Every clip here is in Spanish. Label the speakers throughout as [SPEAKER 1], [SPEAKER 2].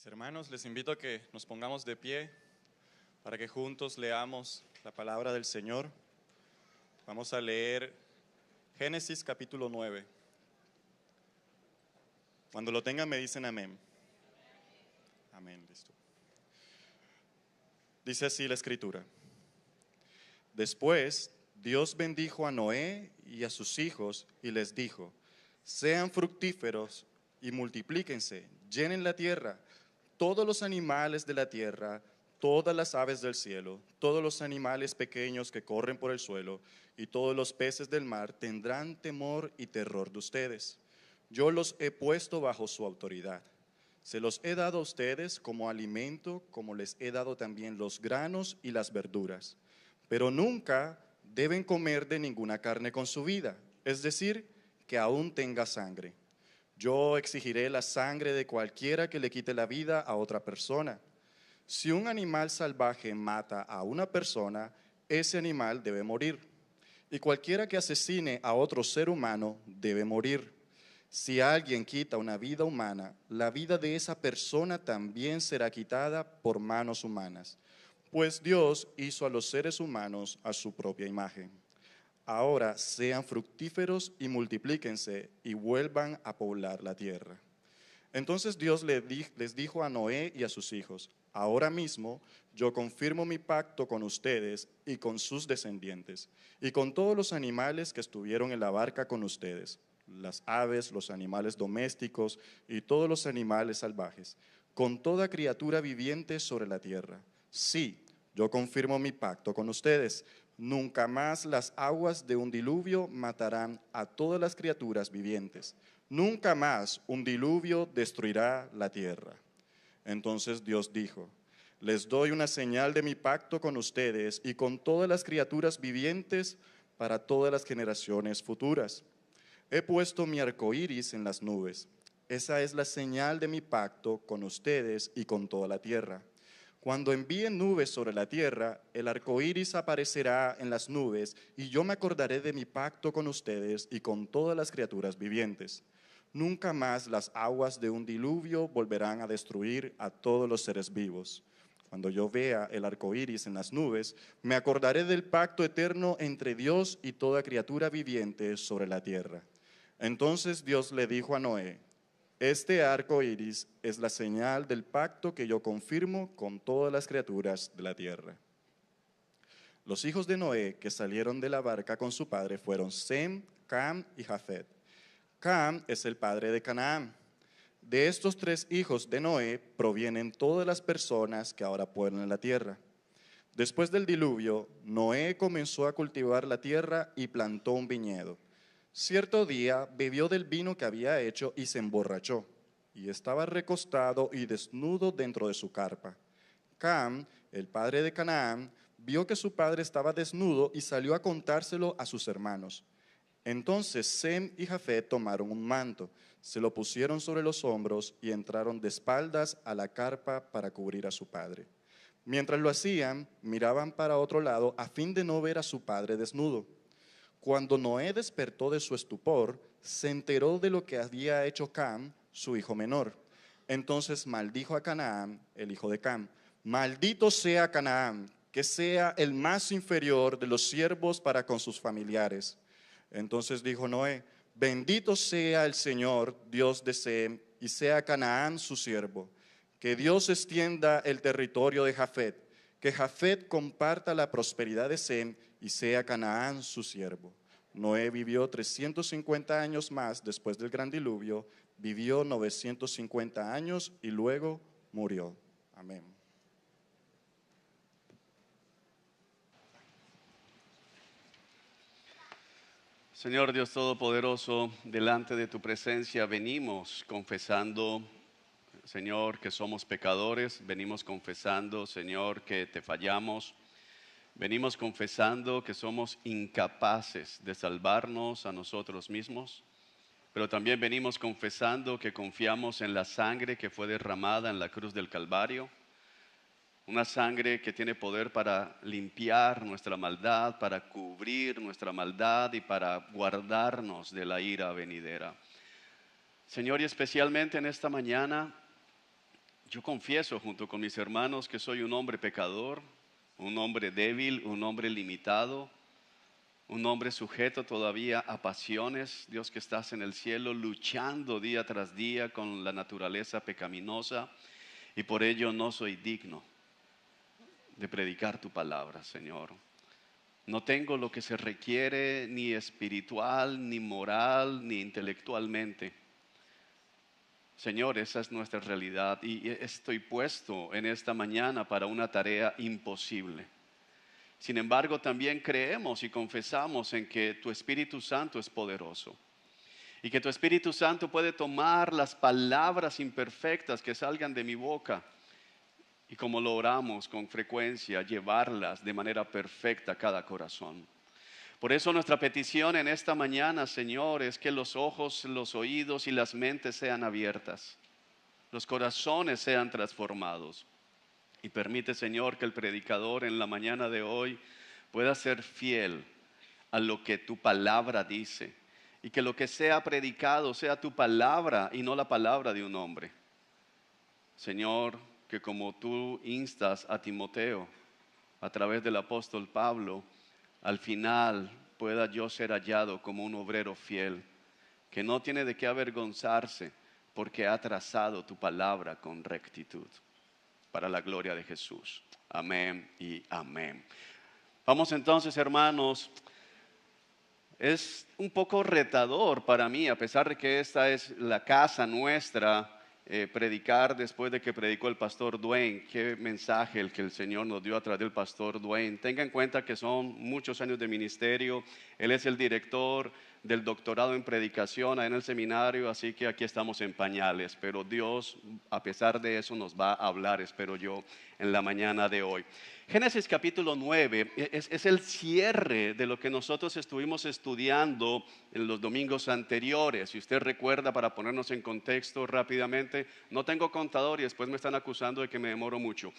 [SPEAKER 1] Mis hermanos, les invito a que nos pongamos de pie para que juntos leamos la palabra del Señor. Vamos a leer Génesis capítulo 9. Cuando lo tengan me dicen amén. Amén, listo. Dice así la escritura. Después Dios bendijo a Noé y a sus hijos y les dijo: sean fructíferos y multiplíquense, llenen la tierra, todos los animales de la tierra, todas las aves del cielo, todos los animales pequeños que corren por el suelo y todos los peces del mar tendrán temor y terror de ustedes. Yo los he puesto bajo su autoridad. Se los he dado a ustedes como alimento, como les he dado también los granos y las verduras. Pero nunca deben comer de ninguna carne con su vida, es decir, que aún tenga sangre. Yo exigiré la sangre de cualquiera que le quite la vida a otra persona. Si un animal salvaje mata a una persona, ese animal debe morir. Y cualquiera que asesine a otro ser humano debe morir. Si alguien quita una vida humana, la vida de esa persona también será quitada por manos humanas, pues Dios hizo a los seres humanos a su propia imagen. Ahora sean fructíferos y multiplíquense y vuelvan a poblar la tierra. Entonces Dios les dijo a Noé y a sus hijos: ahora mismo yo confirmo mi pacto con ustedes y con sus descendientes, y con todos los animales que estuvieron en la barca con ustedes, las aves, los animales domésticos y todos los animales salvajes, con toda criatura viviente sobre la tierra. Sí, yo confirmo mi pacto con ustedes. Nunca más las aguas de un diluvio matarán a todas las criaturas vivientes. Nunca más un diluvio destruirá la tierra. Entonces Dios dijo: les doy una señal de mi pacto con ustedes y con todas las criaturas vivientes para todas las generaciones futuras. He puesto mi arco iris en las nubes. Esa es la señal de mi pacto con ustedes y con toda la tierra. Cuando envíen nubes sobre la tierra, el arco iris aparecerá en las nubes, y yo me acordaré de mi pacto con ustedes y con todas las criaturas vivientes. Nunca más las aguas de un diluvio volverán a destruir a todos los seres vivos. Cuando yo vea el arco iris en las nubes, me acordaré del pacto eterno entre Dios y toda criatura viviente sobre la tierra. Entonces Dios le dijo a Noé: este arco iris es la señal del pacto que yo confirmo con todas las criaturas de la tierra. Los hijos de Noé que salieron de la barca con su padre fueron Sem, Cam y Jafet. Cam es el padre de Canaán. De estos tres hijos de Noé provienen todas las personas que ahora pueblan la tierra. Después del diluvio, Noé comenzó a cultivar la tierra y plantó un viñedo. Cierto día bebió del vino que había hecho y se emborrachó, y estaba recostado y desnudo dentro de su carpa. Cam, el padre de Canaán, vio que su padre estaba desnudo y salió a contárselo a sus hermanos. Entonces Sem y Jafet tomaron un manto, se lo pusieron sobre los hombros y entraron de espaldas a la carpa para cubrir a su padre. Mientras lo hacían, miraban para otro lado a fin de no ver a su padre desnudo. Cuando Noé despertó de su estupor, se enteró de lo que había hecho Cam, su hijo menor. Entonces maldijo a Canaán, el hijo de Cam: maldito sea Canaán, que sea el más inferior de los siervos para con sus familiares. Entonces dijo Noé: bendito sea el Señor, Dios de Sem, y sea Canaán su siervo. Que Dios extienda el territorio de Jafet, que Jafet comparta la prosperidad de Sem y sea Canaán su siervo. Noé vivió 350 años más después del gran diluvio, vivió 950 años y luego murió. Amén.
[SPEAKER 2] Señor Dios Todopoderoso, delante de tu presencia venimos confesando, Señor, que somos pecadores, venimos confesando, Señor, que te fallamos, venimos confesando que somos incapaces de salvarnos a nosotros mismos, pero también venimos confesando que confiamos en la sangre que fue derramada en la cruz del Calvario, una sangre que tiene poder para limpiar nuestra maldad, para cubrir nuestra maldad y para guardarnos de la ira venidera. Señor, y especialmente en esta mañana, Yo confieso junto con mis hermanos que soy un hombre pecador, un hombre débil, un hombre limitado, un hombre sujeto todavía a pasiones. Dios, que estás en el cielo luchando día tras día con la naturaleza pecaminosa, y por ello no soy digno de predicar tu palabra, Señor. No tengo lo que se requiere ni espiritual, ni moral, ni intelectualmente. Señor, esa es nuestra realidad y estoy puesto en esta mañana para una tarea imposible. Sin embargo, también creemos y confesamos en que tu Espíritu Santo es poderoso y que tu Espíritu Santo puede tomar las palabras imperfectas que salgan de mi boca y, como lo oramos con frecuencia, llevarlas de manera perfecta a cada corazón. Por eso nuestra petición en esta mañana, Señor, es que los ojos, los oídos y las mentes sean abiertas, los corazones sean transformados. Y permite, Señor, que el predicador en la mañana de hoy pueda ser fiel a lo que tu palabra dice, y que lo que sea predicado sea tu palabra y no la palabra de un hombre. Señor, que como tú instas a Timoteo a través del apóstol Pablo, al final pueda yo ser hallado como un obrero fiel, que no tiene de qué avergonzarse porque ha trazado tu palabra con rectitud, para la gloria de Jesús. Amén y amén. Vamos entonces, hermanos. Es un poco retador para mí, a pesar de que esta es la casa nuestra, predicar después de que predicó el pastor Dwayne. Qué mensaje el que el Señor nos dio a través del pastor Dwayne. Tenga en cuenta que son muchos años de ministerio. Él es el director del doctorado en predicación en el seminario, así que aquí estamos en pañales, pero Dios, a pesar de eso, nos va a hablar, espero yo, en la mañana de hoy. Génesis capítulo 9 es el cierre de lo que nosotros estuvimos estudiando en los domingos anteriores. Si usted recuerda, para ponernos en contexto rápidamente, no tengo contador y después me están acusando de que me demoro mucho.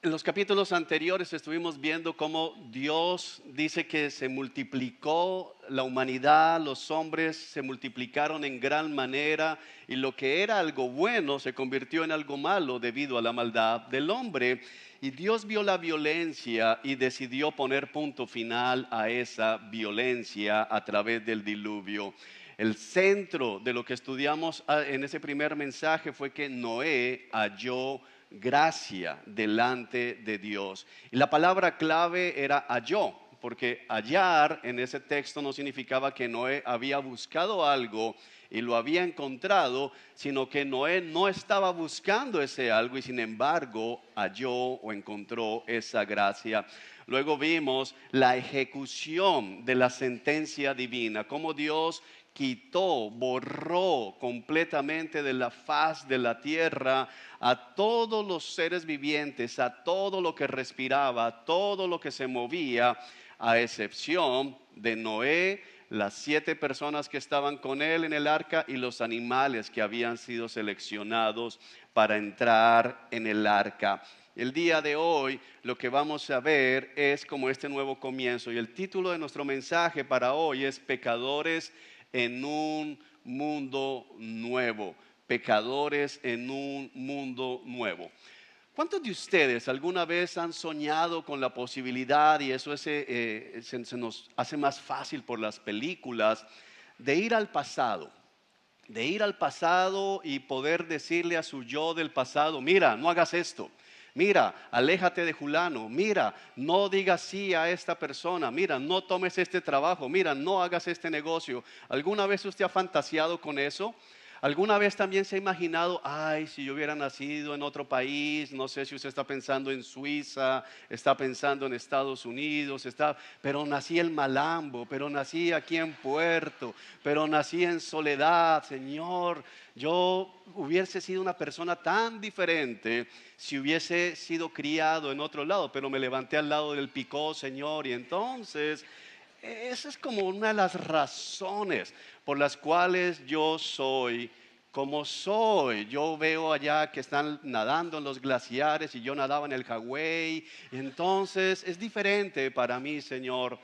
[SPEAKER 2] En los capítulos anteriores estuvimos viendo cómo Dios dice que se multiplicó la humanidad, los hombres se multiplicaron en gran manera, y lo que era algo bueno se convirtió en algo malo debido a la maldad del hombre. Y Dios vio la violencia y decidió poner punto final a esa violencia a través del diluvio. El centro de lo que estudiamos en ese primer mensaje fue que Noé halló gracia delante de Dios. Y la palabra clave era halló, porque hallar en ese texto no significaba que Noé había buscado algo y lo había encontrado, sino que Noé no estaba buscando ese algo y sin embargo halló o encontró esa gracia. Luego vimos la ejecución de la sentencia divina, cómo Dios quitó, borró completamente de la faz de la tierra a todos los seres vivientes, a todo lo que respiraba, a todo lo que se movía, a excepción de Noé, las 7 personas que estaban con él en el arca y los animales que habían sido seleccionados para entrar en el arca. El día de hoy lo que vamos a ver es como este nuevo comienzo, y el título de nuestro mensaje para hoy es Pecadores en un mundo nuevo. Pecadores en un mundo nuevo. ¿Cuántos de ustedes alguna vez han soñado con la posibilidad, y eso se nos hace más fácil por las películas, de ir al pasado? De ir al pasado y poder decirle a su yo del pasado: mira, no hagas esto. Mira, aléjate de Julano. Mira, no digas sí a esta persona. Mira, no tomes este trabajo. Mira, no hagas este negocio. ¿Alguna vez usted ha fantaseado con eso? ¿Alguna vez también se ha imaginado: ay, si yo hubiera nacido en otro país? No sé si usted está pensando en Suiza, está pensando en Estados Unidos, pero nací en Malambo, pero nací aquí en Puerto, pero nací en Soledad. Señor, yo hubiese sido una persona tan diferente si hubiese sido criado en otro lado, pero me levanté al lado del Picó, Señor, y entonces esa es como una de las razones por las cuales yo soy como soy. Yo veo allá que están nadando en los glaciares y yo nadaba en el Hawái, y entonces es diferente para mí, Señor.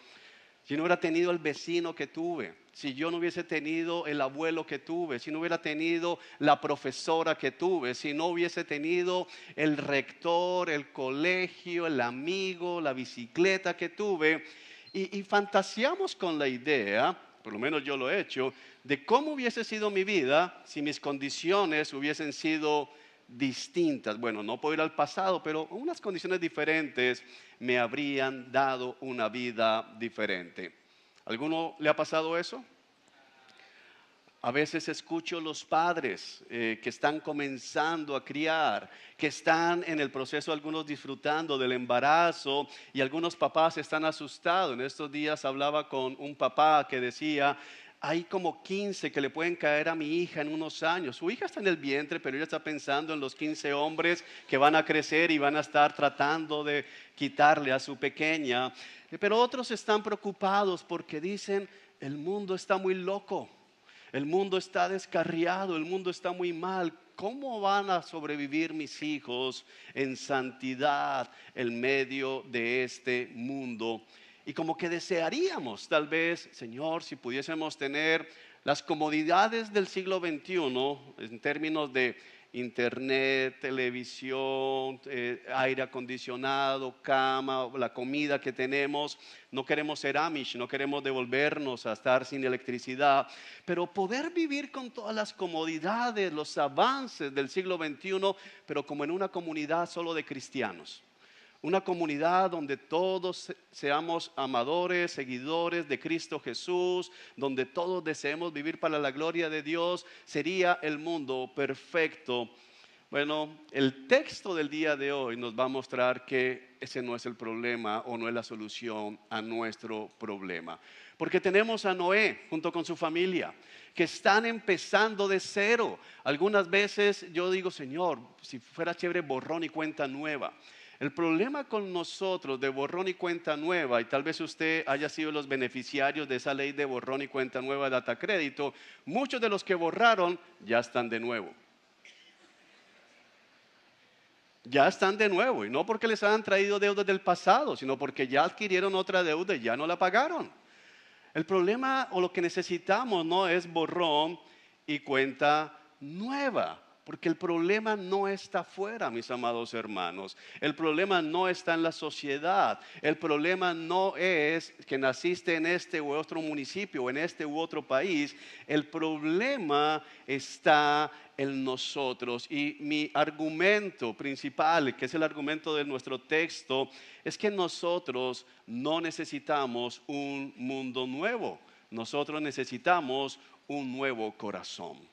[SPEAKER 2] si no hubiera tenido el vecino que tuve, si yo no hubiese tenido el abuelo que tuve, si no hubiera tenido la profesora que tuve, si no hubiese tenido el rector, el colegio, el amigo, la bicicleta que tuve, y fantaseamos con la idea, por lo menos yo lo he hecho, de cómo hubiese sido mi vida si mis condiciones hubiesen sido distintas. Bueno, no puedo ir al pasado, pero unas condiciones diferentes me habrían dado una vida diferente. ¿Alguno le ha pasado eso? A veces escucho los padres que están comenzando a criar, que están en el proceso, algunos disfrutando del embarazo, y algunos papás están asustados. En estos días hablaba con un papá que decía: hay como 15 que le pueden caer a mi hija en unos años. Su hija está en el vientre, pero ella está pensando en los 15 hombres que van a crecer y van a estar tratando de quitarle a su pequeña. Pero otros están preocupados porque dicen: el mundo está muy loco. El mundo está descarriado, el mundo está muy mal. ¿Cómo van a sobrevivir mis hijos en santidad en medio de este mundo? Y como que desearíamos, tal vez, Señor, si pudiésemos tener las comodidades del siglo XXI en términos de internet, televisión, aire acondicionado, cama, la comida que tenemos. No queremos ser Amish, no queremos devolvernos a estar sin electricidad, pero poder vivir con todas las comodidades, los avances del siglo XXI, pero como en una comunidad solo de cristianos. Una comunidad donde todos seamos amadores, seguidores de Cristo Jesús, donde todos deseemos vivir para la gloria de Dios, sería el mundo perfecto. Bueno, el texto del día de hoy nos va a mostrar que ese no es el problema o no es la solución a nuestro problema. Porque tenemos a Noé junto con su familia, que están empezando de cero. Algunas veces yo digo: Señor, si fuera chévere borrón y cuenta nueva. El problema con nosotros de borrón y cuenta nueva, y tal vez usted haya sido los beneficiarios de esa ley de borrón y cuenta nueva de data crédito, muchos de los que borraron ya están de nuevo. Ya están de nuevo, y no porque les hayan traído deudas del pasado, sino porque ya adquirieron otra deuda y ya no la pagaron. El problema o lo que necesitamos no es borrón y cuenta nueva. Porque el problema no está afuera, mis amados hermanos. El problema no está en la sociedad. El problema no es que naciste en este u otro municipio, o en este u otro país. El problema está en nosotros. Y mi argumento principal, que es el argumento de nuestro texto, es que nosotros no necesitamos un mundo nuevo. Nosotros necesitamos un nuevo corazón.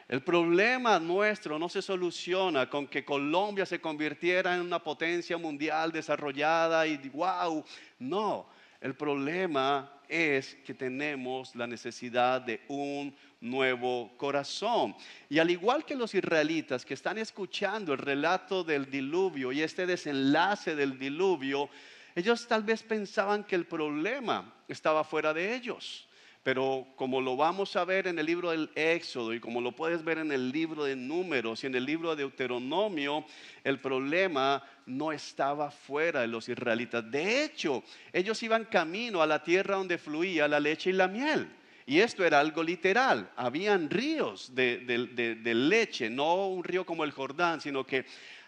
[SPEAKER 2] El problema nuestro no se soluciona con que Colombia se convirtiera en una potencia mundial desarrollada y wow. No, el problema es que tenemos la necesidad de un nuevo corazón. Y al igual que los israelitas que están escuchando el relato del diluvio y este desenlace del diluvio, ellos tal vez pensaban que el problema estaba fuera de ellos. Pero como lo vamos a ver en el libro del Éxodo y como lo puedes ver en el libro de Números y en el libro de Deuteronomio, el problema no estaba fuera de los israelitas. De hecho, ellos iban camino a la tierra donde fluía la leche y la miel. Y esto era algo literal. Habían ríos de leche, no un río como el Jordán, sino que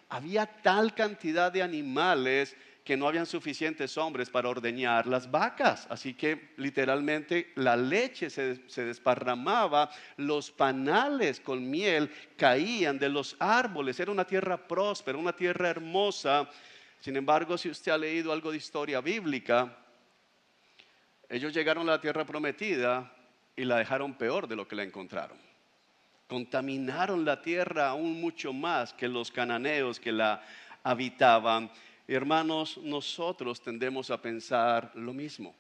[SPEAKER 2] había tal cantidad de animales que no habían suficientes hombres para ordeñar las vacas. Así que literalmente la leche se desparramaba, los panales con miel caían de los árboles. Era una tierra próspera, una tierra hermosa. Sin embargo, si usted ha leído algo de historia bíblica, ellos llegaron a la tierra prometida y la dejaron peor de lo que la encontraron. Contaminaron la tierra aún mucho más que los cananeos que la habitaban. Hermanos, nosotros tendemos a pensar lo mismo.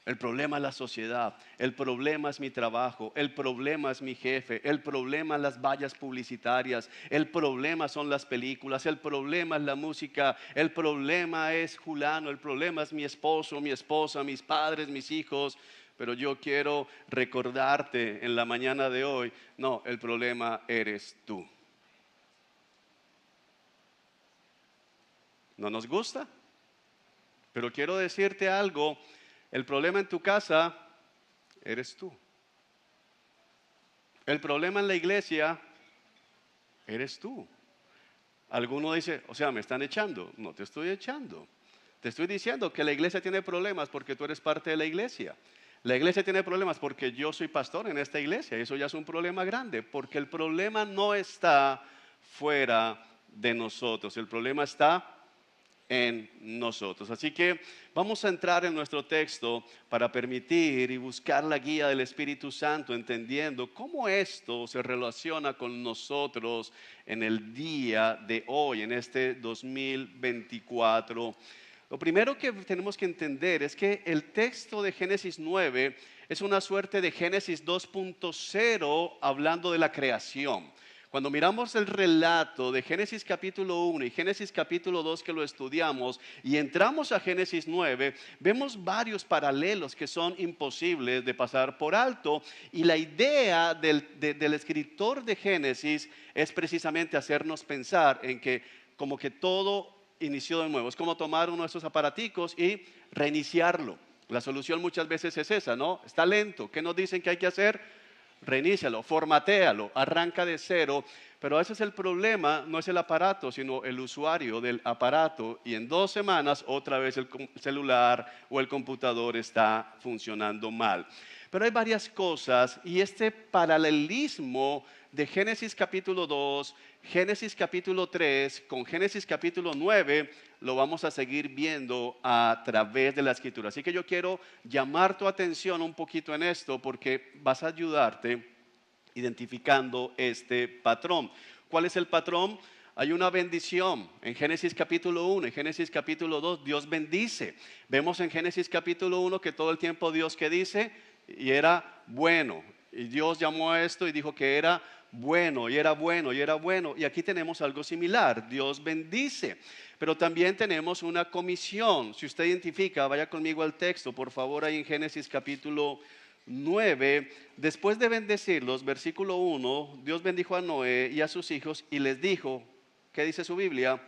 [SPEAKER 2] El problema es la sociedad, el problema es mi trabajo, el problema es mi jefe, el problema es las vallas publicitarias, el problema son las películas, el problema es la música, el problema es fulano, el problema es mi esposo, mi esposa, mis padres, mis hijos. Pero yo quiero recordarte en la mañana de hoy, no, el problema eres tú. ¿No nos gusta? Pero quiero decirte algo, El problema en tu casa eres tú. El problema en la iglesia eres tú. Alguno dice, o sea, me están echando. No te estoy echando. Te estoy diciendo que la iglesia tiene problemas porque tú eres parte de la iglesia. La iglesia tiene problemas porque yo soy pastor en esta iglesia. Y eso ya es un problema grande, porque el problema no está fuera de nosotros. El problema está en nosotros. Así que vamos a entrar en nuestro texto para permitir y buscar la guía del Espíritu Santo, entendiendo cómo esto se relaciona con nosotros en el día de hoy, en este 2024. Lo primero que tenemos que entender es que el texto de Génesis 9 es una suerte de Génesis 2.0 hablando de la creación. Cuando miramos el relato de Génesis capítulo 1 y Génesis capítulo 2 que lo estudiamos y entramos a Génesis 9, vemos varios paralelos que son imposibles de pasar por alto. Y la idea del escritor de Génesis es precisamente hacernos pensar en que como que todo inició de nuevo. Es como tomar uno de esos aparaticos y reiniciarlo. La solución muchas veces es esa, ¿no? Está lento. ¿Qué nos dicen que hay que hacer? Reinícialo, formatéalo, arranca de cero, pero ese es el problema, no es el aparato, sino el usuario del aparato, y en 2 semanas otra vez el celular o el computador está funcionando mal. Pero hay varias cosas, y este paralelismo de Génesis capítulo 2, Génesis capítulo 3 con Génesis capítulo 9 lo vamos a seguir viendo a través de la escritura. Así que yo quiero llamar tu atención un poquito en esto porque vas a ayudarte identificando este patrón. ¿Cuál es el patrón? Hay una bendición en Génesis capítulo 1, en Génesis capítulo 2 Dios bendice. Vemos en Génesis capítulo 1 que todo el tiempo Dios ¿qué dice? Y era bueno. Y Dios llamó a esto y dijo que era bueno, y era bueno, y era bueno. Y aquí tenemos algo similar, Dios bendice. Pero también tenemos una comisión. Si usted identifica, vaya conmigo al texto, por favor, ahí en Génesis capítulo 9. Después de bendecirlos, versículo 1, Dios bendijo a Noé y a sus hijos y les dijo, ¿qué dice su Biblia?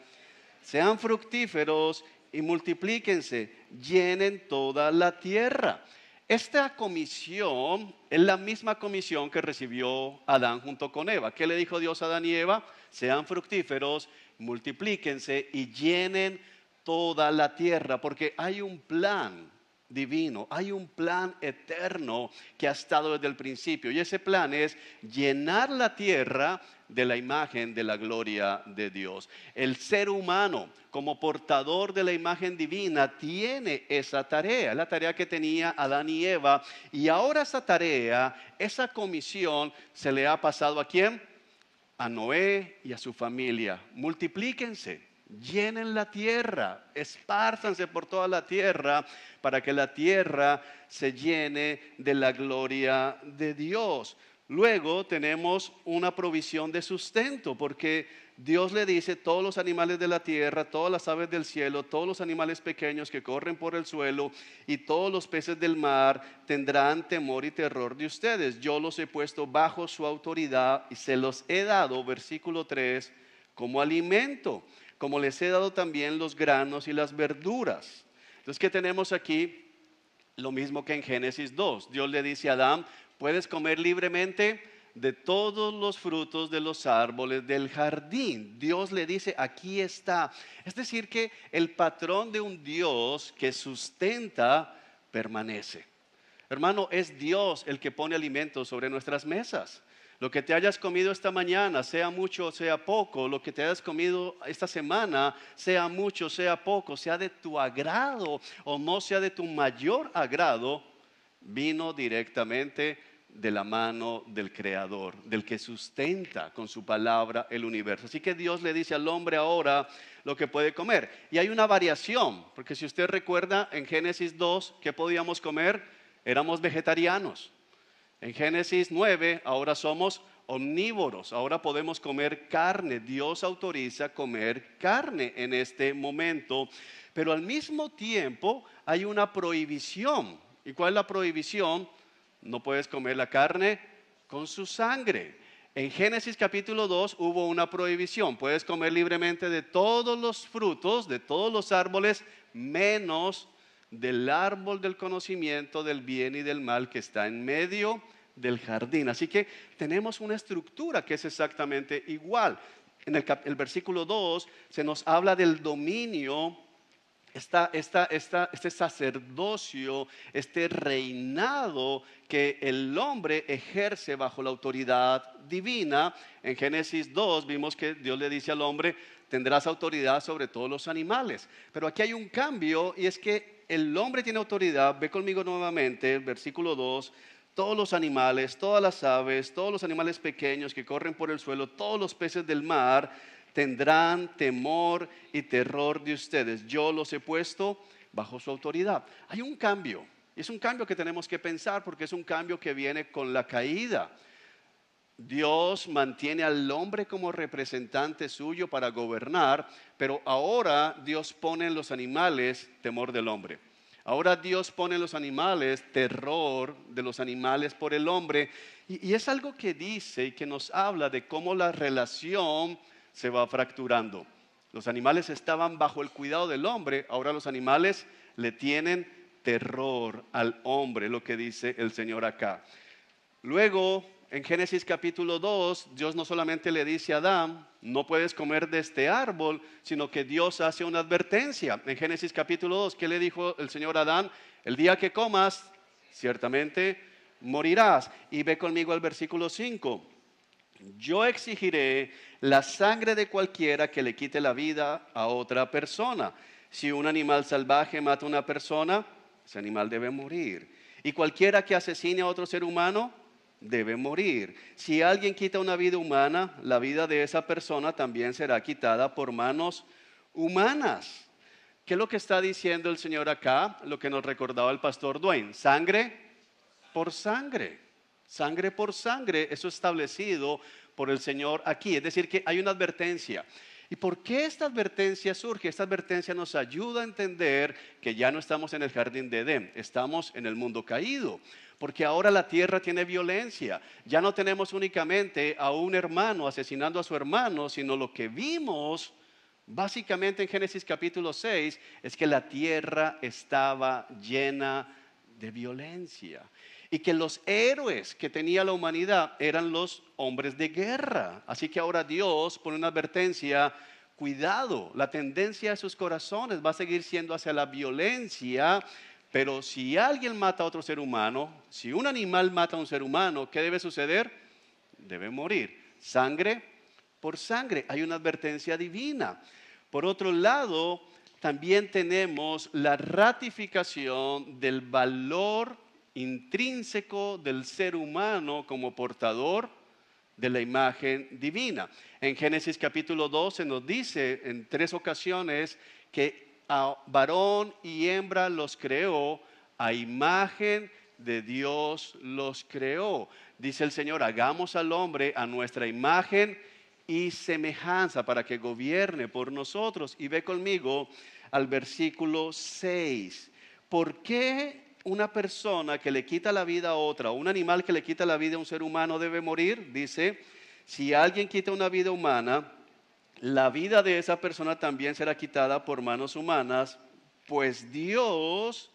[SPEAKER 2] Sean fructíferos y multiplíquense, llenen toda la tierra. Esta comisión es la misma comisión que recibió Adán junto con Eva. ¿Qué le dijo Dios a Adán y Eva? Sean fructíferos, multiplíquense y llenen toda la tierra, porque hay un plan divino, hay un plan eterno que ha estado desde el principio, y ese plan es llenar la tierra de la imagen de la gloria de Dios. El ser humano, como portador de la imagen divina, tiene esa tarea, la tarea que tenía Adán y Eva, y ahora esa tarea, esa comisión se le ha pasado ¿a quién? A Noé y a su familia. Multiplíquense, llenen la tierra, espárzanse por toda la tierra para que la tierra se llene de la gloria de Dios. Luego tenemos una provisión de sustento, porque Dios le dice, todos los animales de la tierra, todas las aves del cielo, todos los animales pequeños que corren por el suelo y todos los peces del mar tendrán temor y terror de ustedes. Yo los he puesto bajo su autoridad y se los he dado, versículo 3, como alimento, como les he dado también los granos y las verduras. Entonces, ¿qué tenemos aquí? Lo mismo que en Génesis 2. Dios le dice a Adán, puedes comer libremente de todos los frutos de los árboles del jardín. Dios le dice, aquí está. Es decir, que el patrón de un Dios que sustenta permanece. Hermano, es Dios el que pone alimentos sobre nuestras mesas. Lo que te hayas comido esta mañana, sea mucho o sea poco, lo que te hayas comido esta semana, sea mucho o sea poco, sea de tu agrado o no sea de tu mayor agrado, vino directamente de la mano del Creador, del que sustenta con su palabra el universo. Así que Dios le dice al hombre ahora lo que puede comer. Y hay una variación, porque si usted recuerda en Génesis 2, ¿qué podíamos comer? Éramos vegetarianos. En Génesis 9 ahora somos omnívoros, ahora podemos comer carne. Dios autoriza comer carne en este momento, pero al mismo tiempo hay una prohibición. ¿Y cuál es la prohibición? No puedes comer la carne con su sangre. En Génesis capítulo 2 hubo una prohibición. Puedes comer libremente de todos los frutos, de todos los árboles, menos del árbol del conocimiento del bien y del mal que está en medio del jardín. Así que tenemos una estructura que es exactamente igual. En el versículo 2 se nos habla del dominio, este sacerdocio, este reinado que el hombre ejerce bajo la autoridad divina. En Génesis 2 vimos que Dios le dice al hombre: tendrás autoridad sobre todos los animales. Pero aquí hay un cambio, y es que el hombre tiene autoridad. Ve conmigo nuevamente, versículo 2. Todos los animales, todas las aves, todos los animales pequeños que corren por el suelo, todos los peces del mar tendrán temor y terror de ustedes. Yo los he puesto bajo su autoridad. Hay un cambio, y es un cambio que tenemos que pensar, porque es un cambio que viene con la caída. Dios mantiene al hombre como representante suyo para gobernar, pero ahora Dios pone en los animales temor del hombre. Ahora Dios pone en los animales terror de los animales por el hombre. Y es algo que dice y que nos habla de cómo la relación se va fracturando. Los animales estaban bajo el cuidado del hombre, ahora los animales le tienen terror al hombre, lo que dice el Señor acá. Luego, en Génesis capítulo 2, Dios no solamente le dice a Adán: no puedes comer de este árbol, sino que Dios hace una advertencia. En Génesis capítulo 2, ¿qué le dijo el Señor a Adán? El día que comas, ciertamente morirás. Y ve conmigo al versículo 5. Yo exigiré la sangre de cualquiera que le quite la vida a otra persona. Si un animal salvaje mata a una persona, ese animal debe morir. Y cualquiera que asesine a otro ser humano debe morir. Si alguien quita una vida humana, la vida de esa persona también será quitada por manos humanas. ¿Qué es lo que está diciendo el Señor acá? Lo que nos recordaba el pastor Dwayne: sangre por sangre. Sangre por sangre, eso establecido por el Señor aquí. Es decir, que hay una advertencia. ¿Y por qué esta advertencia surge? Esta advertencia nos ayuda a entender que ya no estamos en el jardín de Edén, estamos en el mundo caído. Porque ahora la tierra tiene violencia. Ya no tenemos únicamente a un hermano asesinando a su hermano, sino lo que vimos básicamente en Génesis capítulo 6 es que la tierra estaba llena de violencia. Y que los héroes que tenía la humanidad eran los hombres de guerra. Así que ahora Dios pone una advertencia: cuidado, la tendencia de sus corazones va a seguir siendo hacia la violencia. Pero si alguien mata a otro ser humano, si un animal mata a un ser humano, ¿qué debe suceder? Debe morir. Sangre por sangre. Hay una advertencia divina. Por otro lado, también tenemos la ratificación del valor intrínseco del ser humano como portador de la imagen divina. En Génesis capítulo 2 se nos dice en 3 ocasiones que a varón y hembra los creó, a imagen de Dios los creó. Dice el Señor: hagamos al hombre a nuestra imagen y semejanza para que gobierne por nosotros. Y ve conmigo al versículo 6. ¿Por qué una persona que le quita la vida a otra, o un animal que le quita la vida a un ser humano, debe morir? Dice: si alguien quita una vida humana, la vida de esa persona también será quitada por manos humanas, pues Dios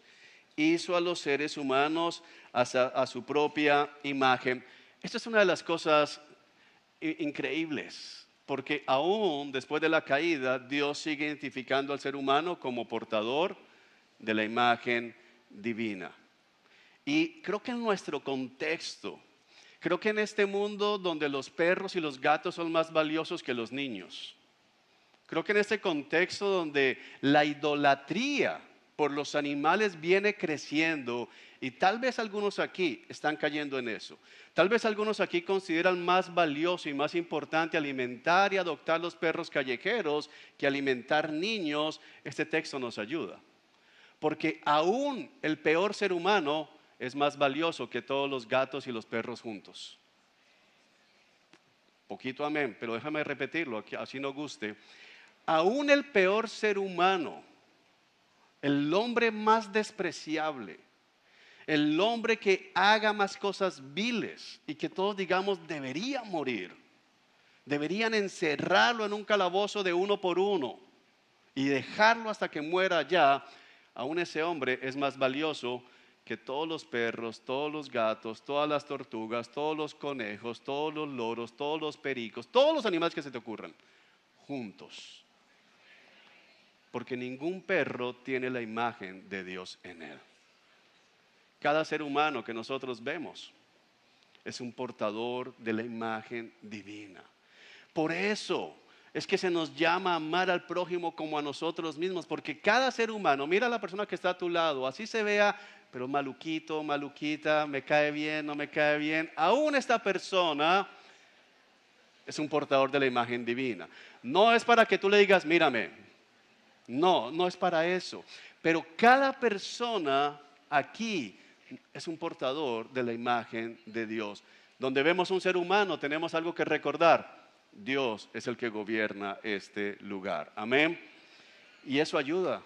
[SPEAKER 2] hizo a los seres humanos a su propia imagen. Esta es una de las cosas increíbles, porque aún después de la caída, Dios sigue identificando al ser humano como portador de la imagen divina. Y creo que en nuestro contexto, creo que en este mundo donde los perros y los gatos son más valiosos que los niños, creo que en este contexto donde la idolatría por los animales viene creciendo, y tal vez algunos aquí están cayendo en eso. Tal vez algunos aquí consideran más valioso y más importante alimentar y adoptar los perros callejeros que alimentar niños. Este texto nos ayuda. Porque aún el peor ser humano es más valioso que todos los gatos y los perros juntos. Poquito amén, pero déjame repetirlo, así no guste. Aún el peor ser humano, el hombre más despreciable, el hombre que haga más cosas viles y que todos digamos debería morir, deberían encerrarlo en un calabozo de 1 por 1 y dejarlo hasta que muera allá, Aún ese hombre es más valioso que todos los perros, todos los gatos, todas las tortugas, todos los conejos, todos los loros, todos los pericos, todos los animales que se te ocurran, juntos. Porque ningún perro tiene la imagen de Dios en él. Cada ser humano que nosotros vemos es un portador de la imagen divina. Por eso es que se nos llama a amar al prójimo como a nosotros mismos, porque cada ser humano, mira a la persona que está a tu lado, así se vea, pero maluquito, maluquita, me cae bien, no me cae bien, aún esta persona es un portador de la imagen divina. No es para que tú le digas, mírame, no es para eso, pero cada persona aquí es un portador de la imagen de Dios. Donde vemos un ser humano tenemos algo que recordar. Dios es el que gobierna este lugar. Amén. Y eso ayuda.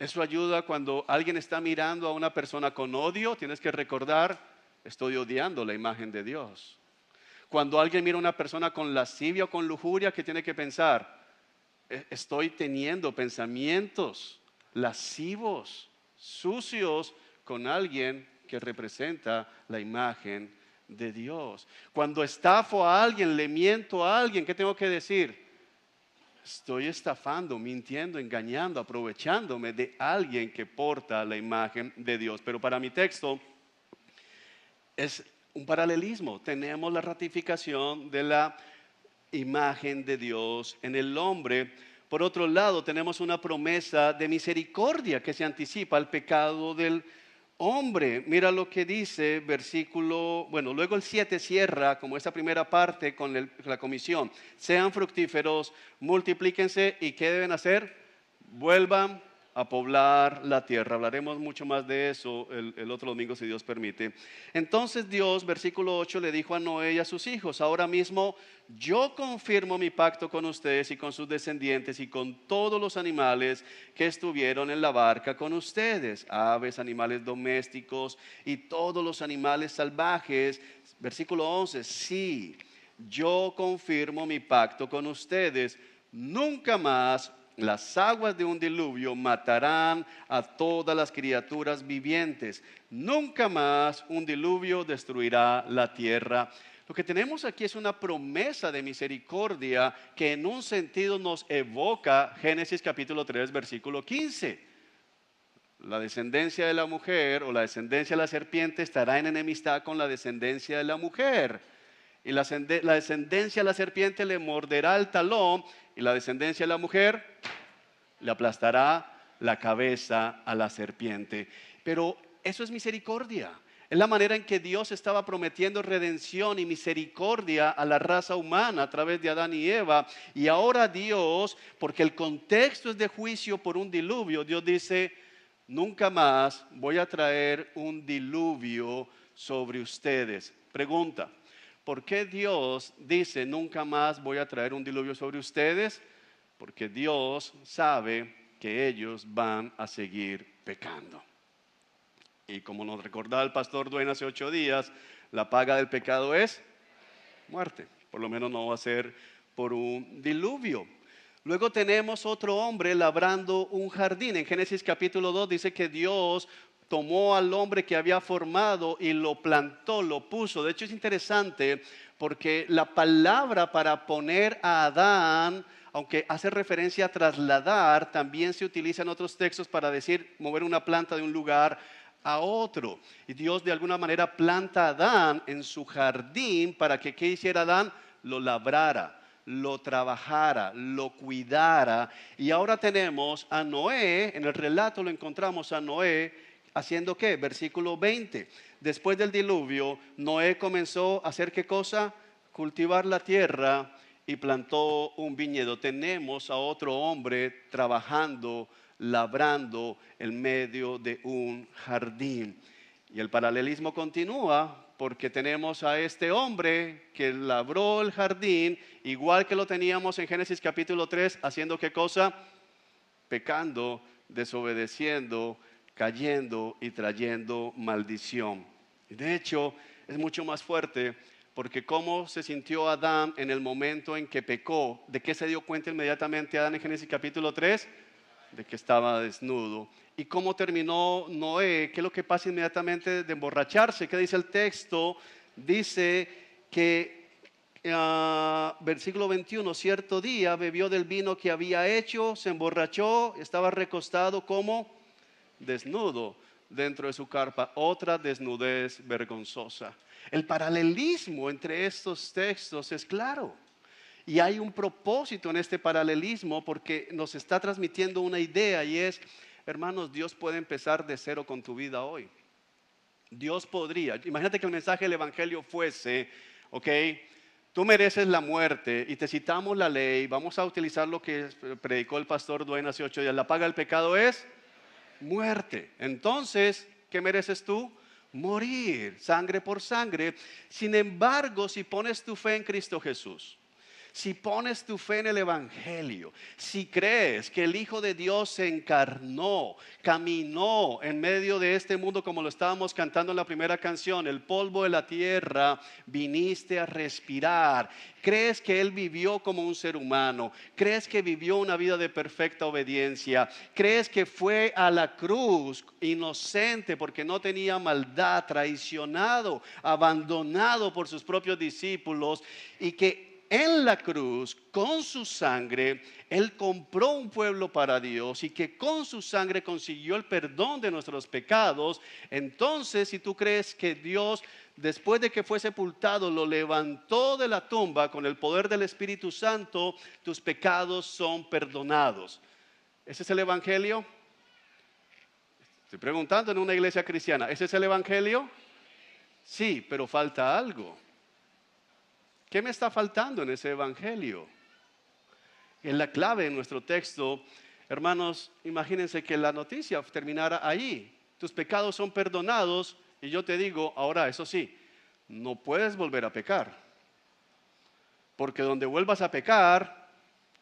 [SPEAKER 2] Eso ayuda cuando alguien está mirando a una persona con odio. Tienes que recordar, estoy odiando la imagen de Dios. Cuando alguien mira a una persona con lascivia o con lujuria, ¿qué tiene que pensar? Estoy teniendo pensamientos lascivos, sucios, con alguien que representa la imagen de Dios. Cuando estafo a alguien, le miento a alguien, ¿qué tengo que decir? Estoy estafando, mintiendo, engañando, aprovechándome de alguien que porta la imagen de Dios. Pero para mi texto es un paralelismo. Tenemos la ratificación de la imagen de Dios en el hombre. Por otro lado, tenemos una promesa de misericordia que se anticipa al pecado del hombre. Mira lo que dice versículo, luego el 7 cierra como esta primera parte con la comisión. Sean fructíferos, multiplíquense y ¿qué deben hacer? Vuelvan a poblar la tierra. Hablaremos mucho más de eso el otro domingo si Dios permite. Entonces Dios, versículo 8, le dijo a Noé y a sus hijos: ahora mismo yo confirmo mi pacto con ustedes y con sus descendientes y con todos los animales que estuvieron en la barca con ustedes, aves, animales domésticos y todos los animales salvajes. Versículo 11, sí, yo confirmo mi pacto con ustedes. Nunca más las aguas de un diluvio matarán a todas las criaturas vivientes. Nunca más un diluvio destruirá la tierra. Lo que tenemos aquí es una promesa de misericordia que en un sentido nos evoca Génesis capítulo 3, versículo 15. La descendencia de la mujer o la descendencia de la serpiente estará en enemistad con la descendencia de la mujer. Y la descendencia de la serpiente le morderá el talón y la descendencia de la mujer le aplastará la cabeza a la serpiente. Pero eso es misericordia. Es la manera en que Dios estaba prometiendo redención y misericordia a la raza humana a través de Adán y Eva. Y ahora Dios, porque el contexto es de juicio por un diluvio, Dios dice: nunca más voy a traer un diluvio sobre ustedes. Pregunta: ¿por qué Dios dice nunca más voy a traer un diluvio sobre ustedes? Porque Dios sabe que ellos van a seguir pecando. Y como nos recordaba el pastor Duane hace 8 días, la paga del pecado es muerte. Por lo menos no va a ser por un diluvio. Luego tenemos otro hombre labrando un jardín. En Génesis capítulo 2 dice que Dios tomó al hombre que había formado y lo plantó, lo puso. De hecho es interesante porque la palabra para poner a Adán, aunque hace referencia a trasladar, también se utiliza en otros textos para decir mover una planta de un lugar a otro. Y Dios de alguna manera planta a Adán en su jardín para que ¿qué hiciera Adán? Lo labrara, lo trabajara, lo cuidara. Y ahora tenemos a Noé, en el relato lo encontramos a Noé haciendo ¿qué? Versículo 20. Después del diluvio, Noé comenzó a hacer ¿qué cosa? Cultivar la tierra y plantó un viñedo. Tenemos a otro hombre trabajando, labrando en medio de un jardín. Y el paralelismo continúa porque tenemos a este hombre que labró el jardín, igual que lo teníamos en Génesis capítulo 3, haciendo ¿qué cosa? Pecando, desobedeciendo, cayendo y trayendo maldición. De hecho, es mucho más fuerte porque cómo se sintió Adán en el momento en que pecó. ¿De qué se dio cuenta inmediatamente Adán en Génesis capítulo 3? de que estaba desnudo. ¿Y cómo terminó Noé? ¿Qué es lo que pasa inmediatamente de emborracharse? ¿Qué dice el texto? Dice que, versículo 21, cierto día bebió del vino que había hecho, se emborrachó, estaba recostado como desnudo dentro de su carpa. Otra desnudez vergonzosa. El paralelismo entre estos textos es claro. Y hay un propósito en este paralelismo porque nos está transmitiendo una idea y es, hermanos, Dios puede empezar de cero con tu vida hoy. Dios podría, imagínate que el mensaje del Evangelio fuese, ok, tú mereces la muerte y te citamos la ley, vamos a utilizar lo que predicó el pastor Dwayne hace 8 días, la paga del pecado es muerte. Entonces, ¿qué mereces tú? Morir, sangre por sangre. Sin embargo, si pones tu fe en Cristo Jesús, si pones tu fe en el Evangelio, si crees que el Hijo de Dios se encarnó, caminó en medio de este mundo como lo estábamos cantando en la primera canción, el polvo de la tierra, viniste a respirar. Crees que Él vivió como un ser humano, crees que vivió una vida de perfecta obediencia, crees que fue a la cruz inocente porque no tenía maldad, traicionado, abandonado por sus propios discípulos y que en la cruz, con su sangre, Él compró un pueblo para Dios y que con su sangre consiguió el perdón de nuestros pecados. Entonces, si tú crees que Dios, después de que fue sepultado, lo levantó de la tumba con el poder del Espíritu Santo, tus pecados son perdonados. ¿Ese es el Evangelio? Estoy preguntando en una iglesia cristiana, ¿ese es el Evangelio? Sí, pero falta algo. ¿Qué me está faltando en ese evangelio? En la clave en nuestro texto, hermanos, imagínense que la noticia terminara ahí. Tus pecados son perdonados y yo te digo, ahora eso sí, no puedes volver a pecar. Porque donde vuelvas a pecar,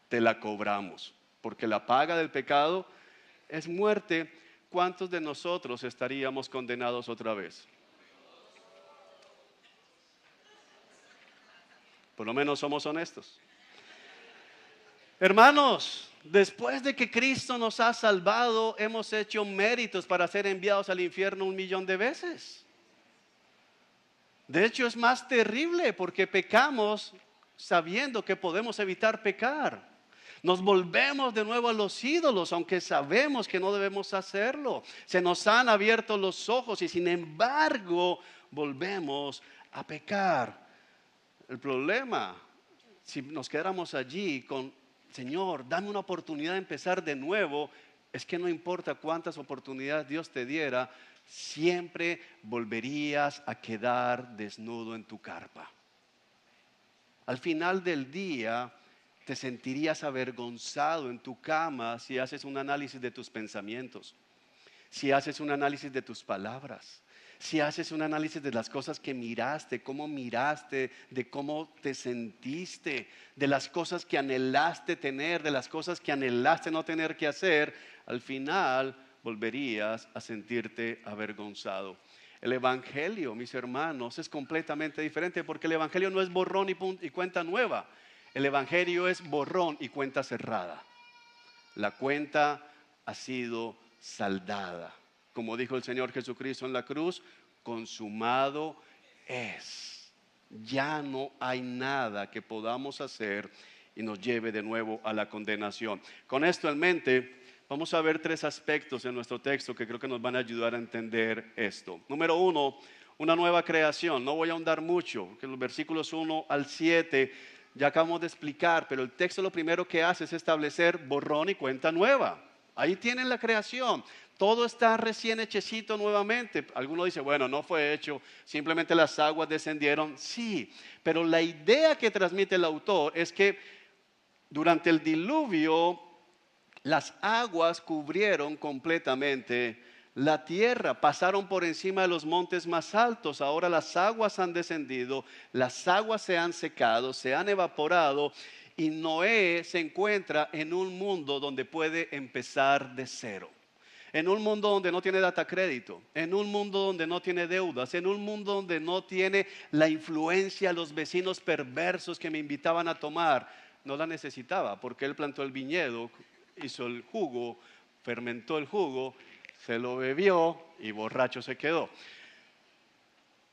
[SPEAKER 2] te la cobramos. Porque la paga del pecado es muerte. ¿Cuántos de nosotros estaríamos condenados otra vez? Por lo menos somos honestos. Hermanos, después de que Cristo nos ha salvado, hemos hecho méritos para ser enviados al infierno 1,000,000 de veces. De hecho, es más terrible porque pecamos sabiendo que podemos evitar pecar. Nos volvemos de nuevo a los ídolos, aunque sabemos que no debemos hacerlo. Se nos han abierto los ojos y sin embargo volvemos a pecar. El problema, si nos quedáramos allí con, Señor, dame una oportunidad de empezar de nuevo, es que no importa cuántas oportunidades Dios te diera, siempre volverías a quedar desnudo en tu carpa. Al final del día, te sentirías avergonzado en tu cama si haces un análisis de tus pensamientos, si haces un análisis de tus palabras. Si haces un análisis de las cosas que miraste, cómo miraste, de cómo te sentiste, de las cosas que anhelaste tener, de las cosas que anhelaste no tener que hacer, al final volverías a sentirte avergonzado. El Evangelio, mis hermanos, es completamente diferente porque el Evangelio no es borrón y cuenta nueva. El Evangelio es borrón y cuenta cerrada. La cuenta ha sido saldada. Como dijo el Señor Jesucristo en la cruz, consumado es. Ya no hay nada que podamos hacer y nos lleve de nuevo a la condenación. Con esto en mente, vamos a ver 3 aspectos en nuestro texto que creo que nos van a ayudar a entender esto. Número 1, una nueva creación. No voy a ahondar mucho, que los versículos 1 al 7 ya acabamos de explicar, pero el texto lo primero que hace es establecer borrón y cuenta nueva. Ahí tienen la creación. Todo está recién hechecito nuevamente. Algunos dicen, bueno, no fue hecho, simplemente las aguas descendieron. Sí, pero la idea que transmite el autor es que durante el diluvio las aguas cubrieron completamente la tierra, pasaron por encima de los montes más altos. Ahora las aguas han descendido, las aguas se han secado, se han evaporado. Y Noé se encuentra en un mundo donde puede empezar de cero. En un mundo donde no tiene data crédito, en un mundo donde no tiene deudas, en un mundo donde no tiene la influencia de los vecinos perversos que me invitaban a tomar. No la necesitaba porque él plantó el viñedo, hizo el jugo fermentó el jugo, se lo bebió y borracho se quedó.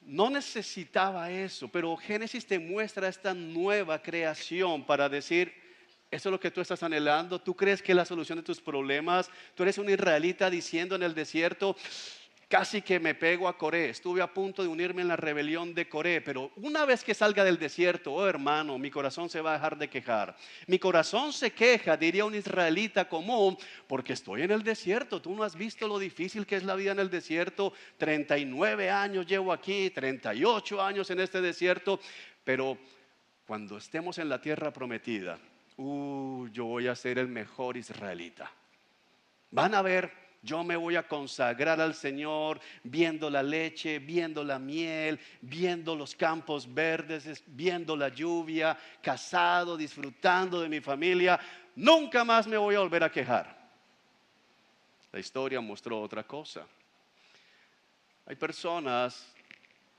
[SPEAKER 2] No necesitaba eso, pero Génesis te muestra esta nueva creación para decir, eso es lo que tú estás anhelando. ¿Tú crees que es la solución de tus problemas? Tú eres un israelita diciendo en el desierto, casi que me pego a Coré. Estuve a punto de unirme en la rebelión de Coré, pero una vez que salga del desierto, oh hermano, mi corazón se va a dejar de quejar. Mi corazón se queja, diría un israelita común, porque estoy en el desierto. Tú no has visto lo difícil que es la vida en el desierto. 39 años llevo aquí, 38 años en este desierto, pero cuando estemos en la tierra prometida, yo voy a ser el mejor israelita. Van a ver, yo me voy a consagrar al Señor viendo la leche, viendo la miel, viendo los campos verdes, viendo la lluvia, casado, disfrutando de mi familia. Nunca más me voy a volver a quejar. La historia mostró otra cosa. Hay personas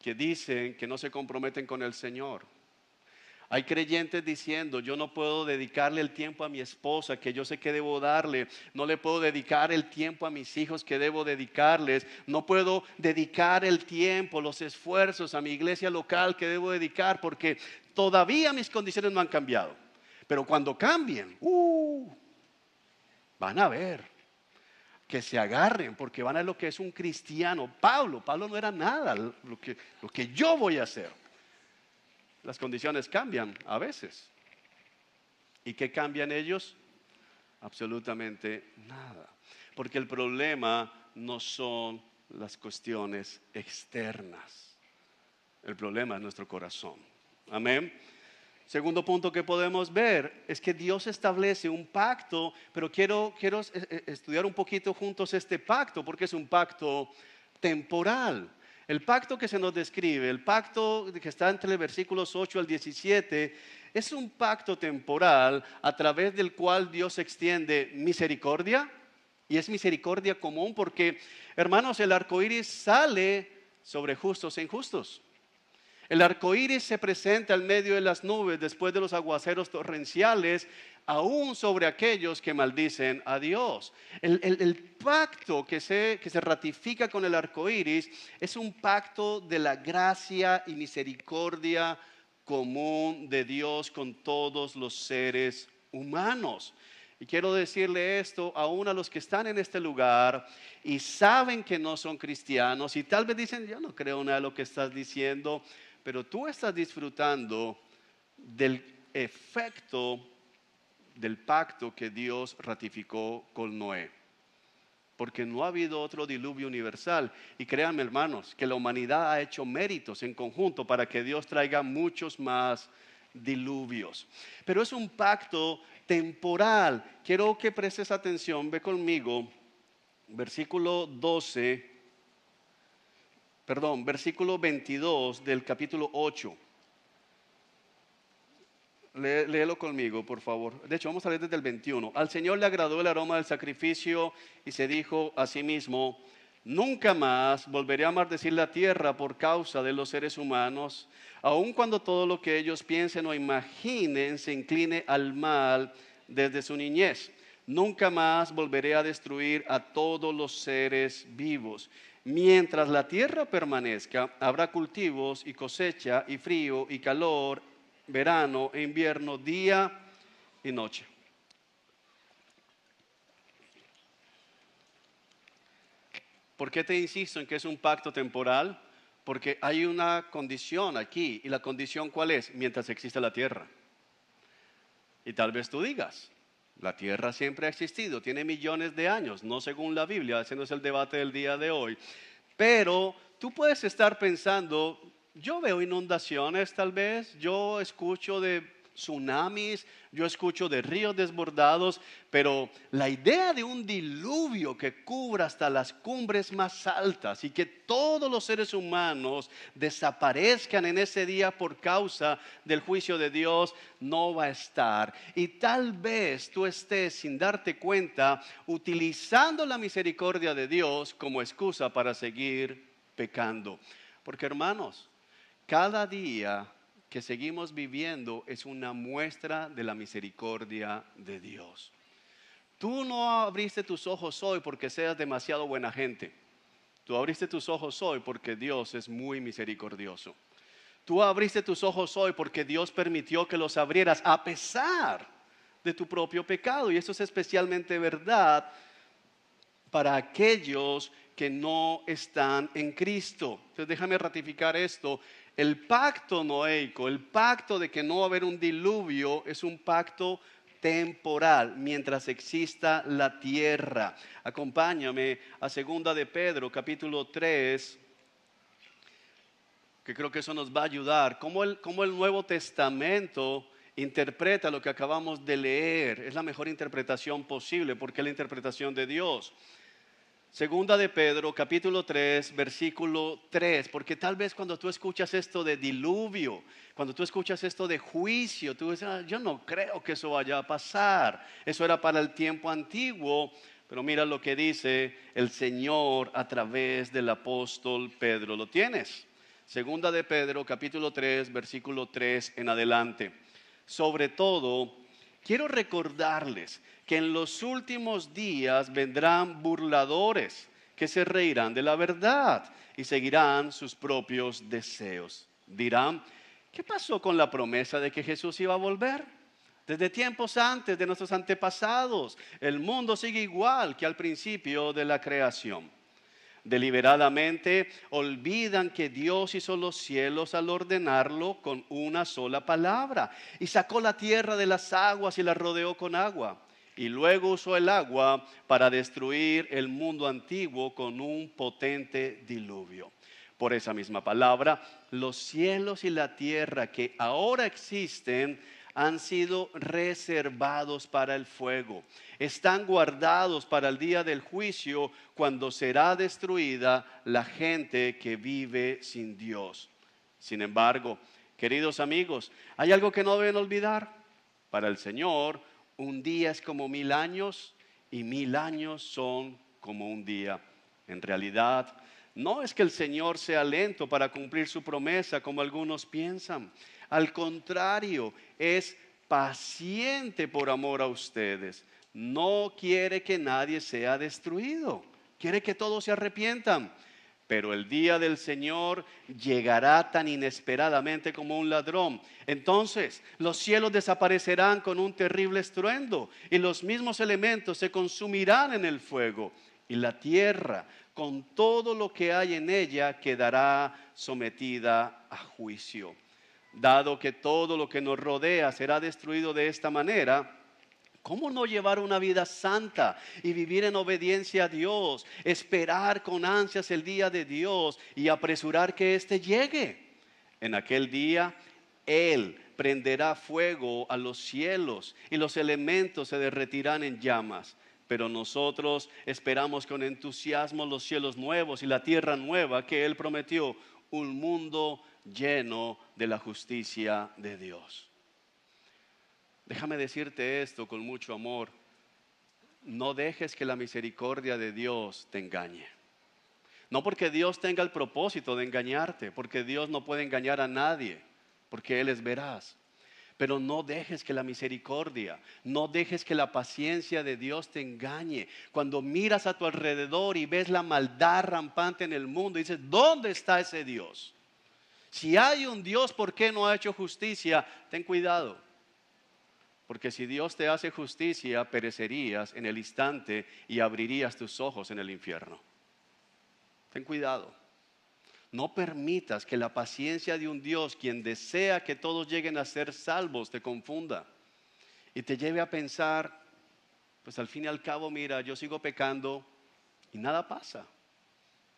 [SPEAKER 2] que dicen que no se comprometen con el Señor. Hay creyentes diciendo, yo no puedo dedicarle el tiempo a mi esposa que yo sé que debo darle, no le puedo dedicar el tiempo a mis hijos que debo dedicarles, no puedo dedicar el tiempo, los esfuerzos a mi iglesia local que debo dedicar porque todavía mis condiciones no han cambiado. Pero cuando cambien, van a ver, que se agarren porque van a ver lo que es un cristiano. Pablo no era nada lo que yo voy a hacer. Las condiciones cambian a veces. ¿Y qué cambian ellos? Absolutamente nada. Porque el problema no son las cuestiones externas. El problema es nuestro corazón. Amén. Segundo punto que podemos ver es que Dios establece un pacto, pero quiero estudiar un poquito juntos este pacto porque es un pacto temporal. El pacto que se nos describe, el pacto que está entre los versículos 8 al 17, es un pacto temporal a través del cual Dios extiende misericordia, y es misericordia común porque, hermanos, el arco iris sale sobre justos e injustos. El arco iris se presenta en medio de las nubes después de los aguaceros torrenciales, aún sobre aquellos que maldicen a Dios. El pacto que se ratifica con el arco iris es un pacto de la gracia y misericordia común de Dios con todos los seres humanos. Y quiero decirle esto aún a los que están en este lugar y saben que no son cristianos y tal vez dicen, yo no creo nada de lo que estás diciendo, pero tú estás disfrutando del efecto del pacto que Dios ratificó con Noé. Porque no ha habido otro diluvio universal. Y créanme, hermanos, que la humanidad ha hecho méritos en conjunto para que Dios traiga muchos más diluvios. Pero es un pacto temporal. Quiero que prestes atención, ve conmigo, versículo 22 del capítulo 8. Léelo conmigo, por favor. De hecho, vamos a leer desde el 21. Al Señor le agradó el aroma del sacrificio y se dijo a sí mismo, nunca más volveré a maldecir la tierra por causa de los seres humanos, aun cuando todo lo que ellos piensen o imaginen se incline al mal desde su niñez. Nunca más volveré a destruir a todos los seres vivos. Mientras la tierra permanezca, habrá cultivos y cosecha y frío y calor, verano e invierno, día y noche. ¿Por qué te insisto en que es un pacto temporal? Porque hay una condición aquí. ¿Y la condición cuál es? Mientras existe la tierra. Y tal vez tú digas, la tierra siempre ha existido, tiene millones de años, no según la Biblia, ese no es el debate del día de hoy. Pero tú puedes estar pensando, yo veo inundaciones tal vez, yo escucho de tsunamis, yo escucho de ríos desbordados, pero la idea de un diluvio que cubra hasta las cumbres más altas y que todos los seres humanos desaparezcan en ese día por causa del juicio de Dios no va a estar. Y tal vez tú estés sin darte cuenta utilizando la misericordia de Dios como excusa para seguir pecando. Porque hermanos, cada día que seguimos viviendo es una muestra de la misericordia de Dios. Tú no abriste tus ojos hoy porque seas demasiado buena gente. Tú abriste tus ojos hoy porque Dios es muy misericordioso. Tú abriste tus ojos hoy porque Dios permitió que los abrieras a pesar de tu propio pecado. Y eso es especialmente verdad para aquellos que no están en Cristo. Entonces déjame ratificar esto. El pacto noéico, el pacto de que no va a haber un diluvio, es un pacto temporal mientras exista la tierra. Acompáñame a 2 de Pedro, capítulo 3, que creo que eso nos va a ayudar. Cómo el Nuevo Testamento interpreta lo que acabamos de leer. Es la mejor interpretación posible porque es la interpretación de Dios. 2 de Pedro, capítulo 3, versículo 3, porque tal vez cuando tú escuchas esto de diluvio, cuando tú escuchas esto de juicio, tú dices, yo no creo que eso vaya a pasar, eso era para el tiempo antiguo, pero mira lo que dice el Señor a través del apóstol Pedro. ¿Lo tienes? 2 de Pedro, capítulo 3, versículo 3 en adelante. Sobre todo, quiero recordarles que en los últimos días vendrán burladores que se reirán de la verdad y seguirán sus propios deseos. Dirán, ¿qué pasó con la promesa de que Jesús iba a volver? Desde tiempos antes de nuestros antepasados, el mundo sigue igual que al principio de la creación. Deliberadamente olvidan que Dios hizo los cielos al ordenarlo con una sola palabra y sacó la tierra de las aguas y la rodeó con agua. Y luego usó el agua para destruir el mundo antiguo con un potente diluvio. Por esa misma palabra, los cielos y la tierra que ahora existen han sido reservados para el fuego. Están guardados para el día del juicio, cuando será destruida la gente que vive sin Dios. Sin embargo, queridos amigos, hay algo que no deben olvidar. Para el Señor, un día es como 1000 años y 1000 años son como un día. En realidad, no es que el Señor sea lento para cumplir su promesa, como algunos piensan. Al contrario, es paciente por amor a ustedes. No quiere que nadie sea destruido. Quiere que todos se arrepientan. Pero el día del Señor llegará tan inesperadamente como un ladrón. Entonces los cielos desaparecerán con un terrible estruendo y los mismos elementos se consumirán en el fuego. Y la tierra, con todo lo que hay en ella, quedará sometida a juicio. Dado que todo lo que nos rodea será destruido de esta manera, ¿cómo no llevar una vida santa y vivir en obediencia a Dios, esperar con ansias el día de Dios y apresurar que éste llegue? En aquel día, Él prenderá fuego a los cielos y los elementos se derretirán en llamas. Pero nosotros esperamos con entusiasmo los cielos nuevos y la tierra nueva que Él prometió, un mundo lleno de la justicia de Dios. Déjame decirte esto con mucho amor. No dejes que la misericordia de Dios te engañe. No porque Dios tenga el propósito de engañarte, porque Dios no puede engañar a nadie, porque Él es veraz. Pero no dejes que la misericordia, no dejes que la paciencia de Dios te engañe. Cuando miras a tu alrededor y ves la maldad rampante en el mundo, dices, ¿dónde está ese Dios? Si hay un Dios, ¿por qué no ha hecho justicia? Ten cuidado. Porque si Dios te hace justicia, perecerías en el instante y abrirías tus ojos en el infierno. Ten cuidado. No permitas que la paciencia de un Dios, quien desea que todos lleguen a ser salvos, te confunda y te lleve a pensar, pues al fin y al cabo, mira, yo sigo pecando y nada pasa.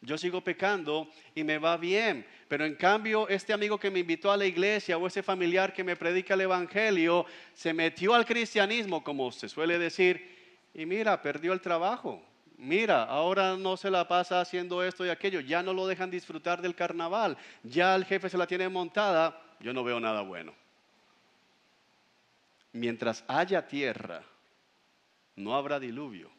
[SPEAKER 2] Yo sigo pecando y me va bien, pero en cambio este amigo que me invitó a la iglesia o ese familiar que me predica el evangelio se metió al cristianismo, como se suele decir, y mira, perdió el trabajo. Mira, ahora no se la pasa haciendo esto y aquello, ya no lo dejan disfrutar del carnaval, ya el jefe se la tiene montada. Yo no veo nada bueno. Mientras haya tierra, no habrá diluvio.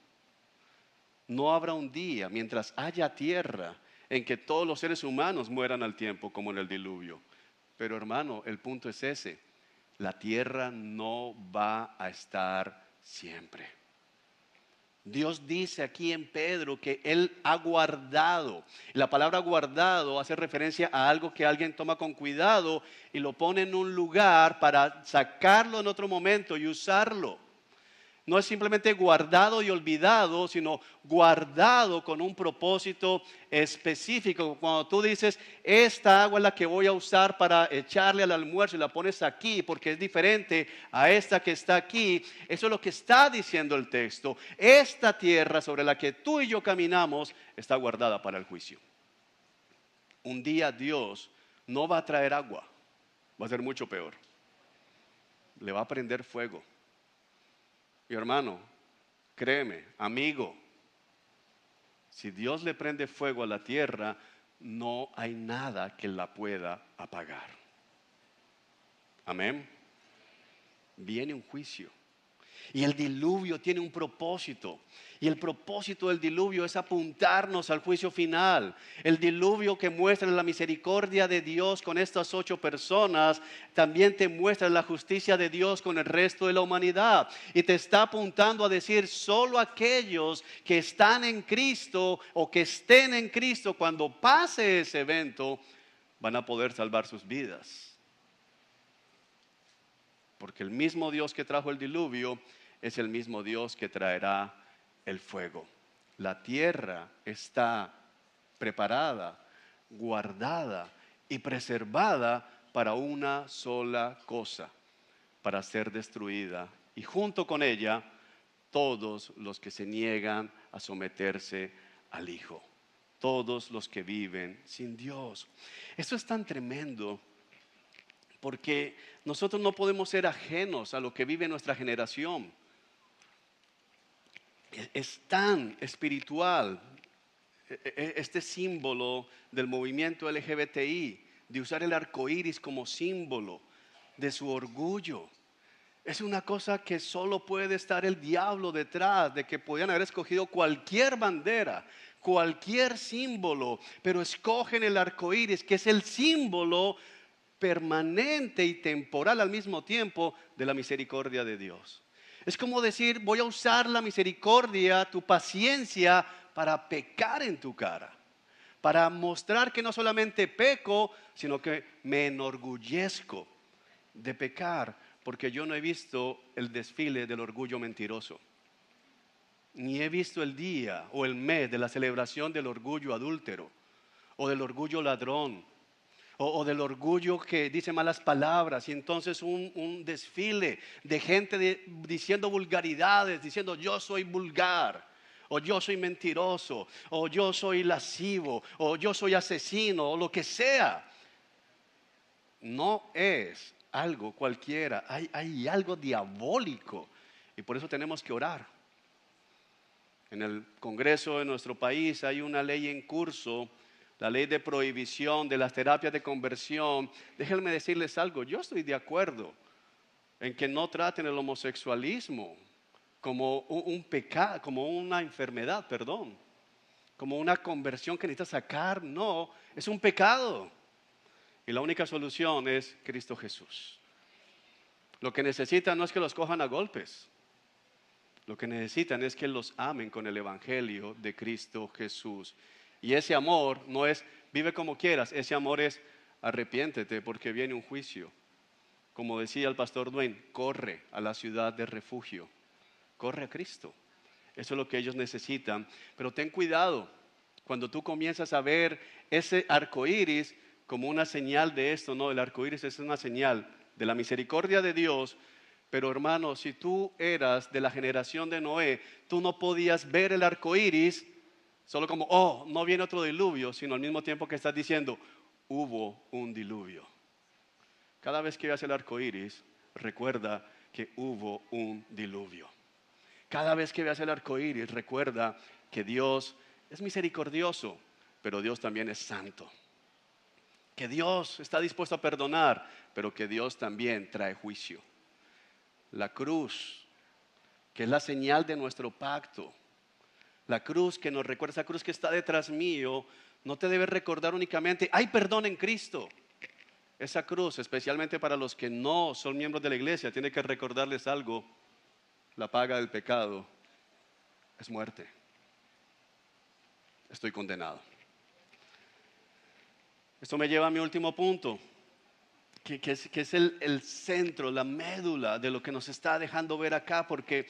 [SPEAKER 2] No habrá un día, mientras haya tierra, en que todos los seres humanos mueran al tiempo, como en el diluvio. Pero hermano, el punto es ese: la tierra no va a estar siempre. Dios dice aquí en Pedro que Él ha guardado. La palabra guardado hace referencia a algo que alguien toma con cuidado y lo pone en un lugar para sacarlo en otro momento y usarlo. No es simplemente guardado y olvidado, sino guardado con un propósito específico. Cuando tú dices, esta agua es la que voy a usar para echarle al almuerzo y la pones aquí porque es diferente a esta que está aquí, eso es lo que está diciendo el texto. Esta tierra sobre la que tú y yo caminamos está guardada para el juicio. Un día Dios no va a traer agua, va a ser mucho peor. Le va a prender fuego. Mi hermano, créeme, amigo, si Dios le prende fuego a la tierra, no hay nada que la pueda apagar. Amén. Viene un juicio. Y el diluvio tiene un propósito. Y el propósito del diluvio es apuntarnos al juicio final. El diluvio que muestra la misericordia de Dios con estas 8 personas, también te muestra la justicia de Dios con el resto de la humanidad. Y te está apuntando a decir, solo aquellos que están en Cristo o que estén en Cristo cuando pase ese evento, van a poder salvar sus vidas. Porque el mismo Dios que trajo el diluvio es el mismo Dios que traerá el fuego. La tierra está preparada, guardada y preservada para una sola cosa, para ser destruida. Y junto con ella, todos los que se niegan a someterse al Hijo. Todos los que viven sin Dios. Esto es tan tremendo. Porque nosotros no podemos ser ajenos a lo que vive nuestra generación. Es tan espiritual este símbolo del movimiento LGBTI, de usar el arco iris como símbolo de su orgullo. Es una cosa que solo puede estar el diablo detrás, de que podían haber escogido cualquier bandera, cualquier símbolo, pero escogen el arco iris, que es el símbolo permanente y temporal al mismo tiempo de la misericordia de Dios. Es como decir, voy a usar la misericordia, tu paciencia, para pecar en tu cara, para mostrar que no solamente peco, sino que me enorgullezco de pecar, porque yo no he visto el desfile del orgullo mentiroso, ni he visto el día o el mes de la celebración del orgullo adúltero, o del orgullo ladrón, o del orgullo que dice malas palabras, y entonces un desfile de gente diciendo vulgaridades, diciendo yo soy vulgar, o yo soy mentiroso, o yo soy lascivo, o yo soy asesino, o lo que sea. No es algo cualquiera, hay algo diabólico, y por eso tenemos que orar. En el Congreso de nuestro país hay una ley en curso, la ley de prohibición de las terapias de conversión. Déjenme decirles algo, yo estoy de acuerdo en que no traten el homosexualismo como un pecado, como una enfermedad, como una conversión que necesita sacar. No, es un pecado. Y la única solución es Cristo Jesús. Lo que necesitan no es que los cojan a golpes. Lo que necesitan es que los amen con el evangelio de Cristo Jesús. Y ese amor no es vive como quieras, ese amor es arrepiéntete porque viene un juicio. Como decía el pastor Dwayne, corre a la ciudad de refugio, corre a Cristo. Eso es lo que ellos necesitan. Pero ten cuidado cuando tú comienzas a ver ese arco iris como una señal de esto. No, el arco iris es una señal de la misericordia de Dios. Pero hermano, si tú eras de la generación de Noé, tú no podías ver el arco iris solo como, oh, no viene otro diluvio, sino al mismo tiempo que estás diciendo, hubo un diluvio. Cada vez que veas el arco iris, recuerda que hubo un diluvio. Cada vez que veas el arco iris, recuerda que Dios es misericordioso, pero Dios también es santo. Que Dios está dispuesto a perdonar, pero que Dios también trae juicio. La cruz, que es la señal de nuestro pacto. La cruz que nos recuerda, esa cruz que está detrás mío, no te debe recordar únicamente, hay perdón en Cristo. Esa cruz, especialmente para los que no son miembros de la iglesia, tiene que recordarles algo. La paga del pecado es muerte. Estoy condenado. Esto me lleva a mi último punto, que es el centro, la médula de lo que nos está dejando ver acá, porque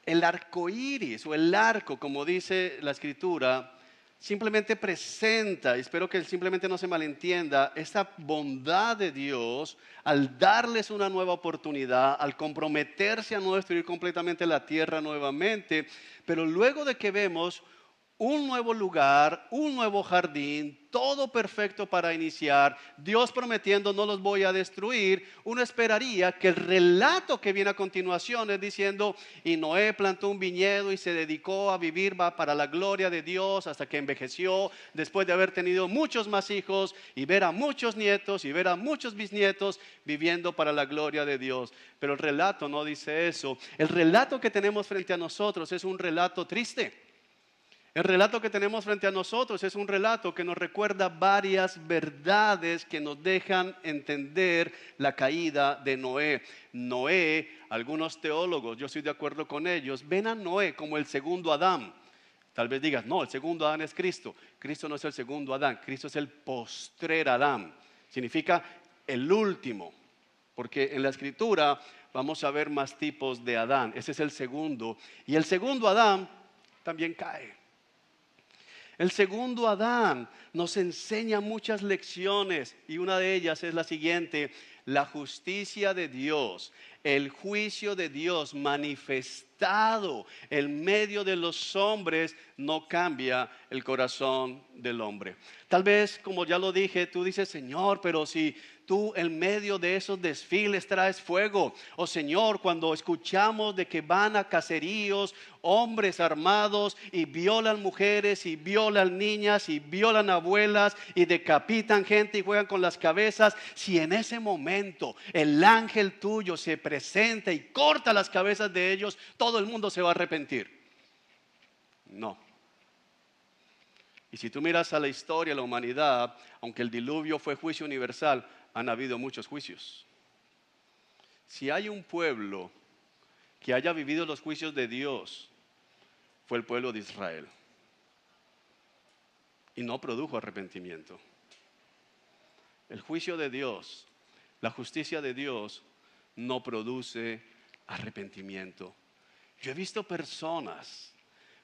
[SPEAKER 2] el arco iris o el arco, como dice la Escritura, simplemente presenta, y espero que simplemente no se malentienda, esta bondad de Dios al darles una nueva oportunidad, al comprometerse a no destruir completamente la tierra nuevamente, pero luego de que vemos un nuevo lugar, un nuevo jardín, todo perfecto para iniciar, Dios prometiendo no los voy a destruir, uno esperaría que el relato que viene a continuación es diciendo, y Noé plantó un viñedo y se dedicó a vivir para la gloria de Dios hasta que envejeció, después de haber tenido muchos más hijos y ver a muchos nietos y ver a muchos bisnietos viviendo para la gloria de Dios. Pero el relato no dice eso. El relato que tenemos frente a nosotros es un relato triste. El relato que tenemos frente a nosotros es un relato que nos recuerda varias verdades que nos dejan entender la caída de Noé. Noé, algunos teólogos, yo estoy de acuerdo con ellos, ven a Noé como el segundo Adán. Tal vez digas, no, el segundo Adán es Cristo. Cristo no es el segundo Adán, Cristo es el postrer Adán. Significa el último, porque en la Escritura vamos a ver más tipos de Adán. Ese es el segundo. Y el segundo Adán también cae. El segundo Adán nos enseña muchas lecciones y una de ellas es la siguiente: la justicia de Dios, el juicio de Dios manifestado en medio de los hombres no cambia el corazón del hombre. Tal vez, como ya lo dije, tú dices, Señor, pero si tú en medio de esos desfiles traes fuego, o Señor, cuando escuchamos de que van a caseríos hombres armados y violan mujeres y violan niñas y violan abuelas y decapitan gente y juegan con las cabezas, si en ese momento el ángel tuyo se presenta y corta las cabezas de ellos, todo el mundo se va a arrepentir. No. Y si tú miras a la historia de la humanidad, aunque el diluvio fue juicio universal, han habido muchos juicios. Si hay un pueblo que haya vivido los juicios de Dios, fue el pueblo de Israel. Y no produjo arrepentimiento. El juicio de Dios, la justicia de Dios, no produce arrepentimiento. Yo he visto personas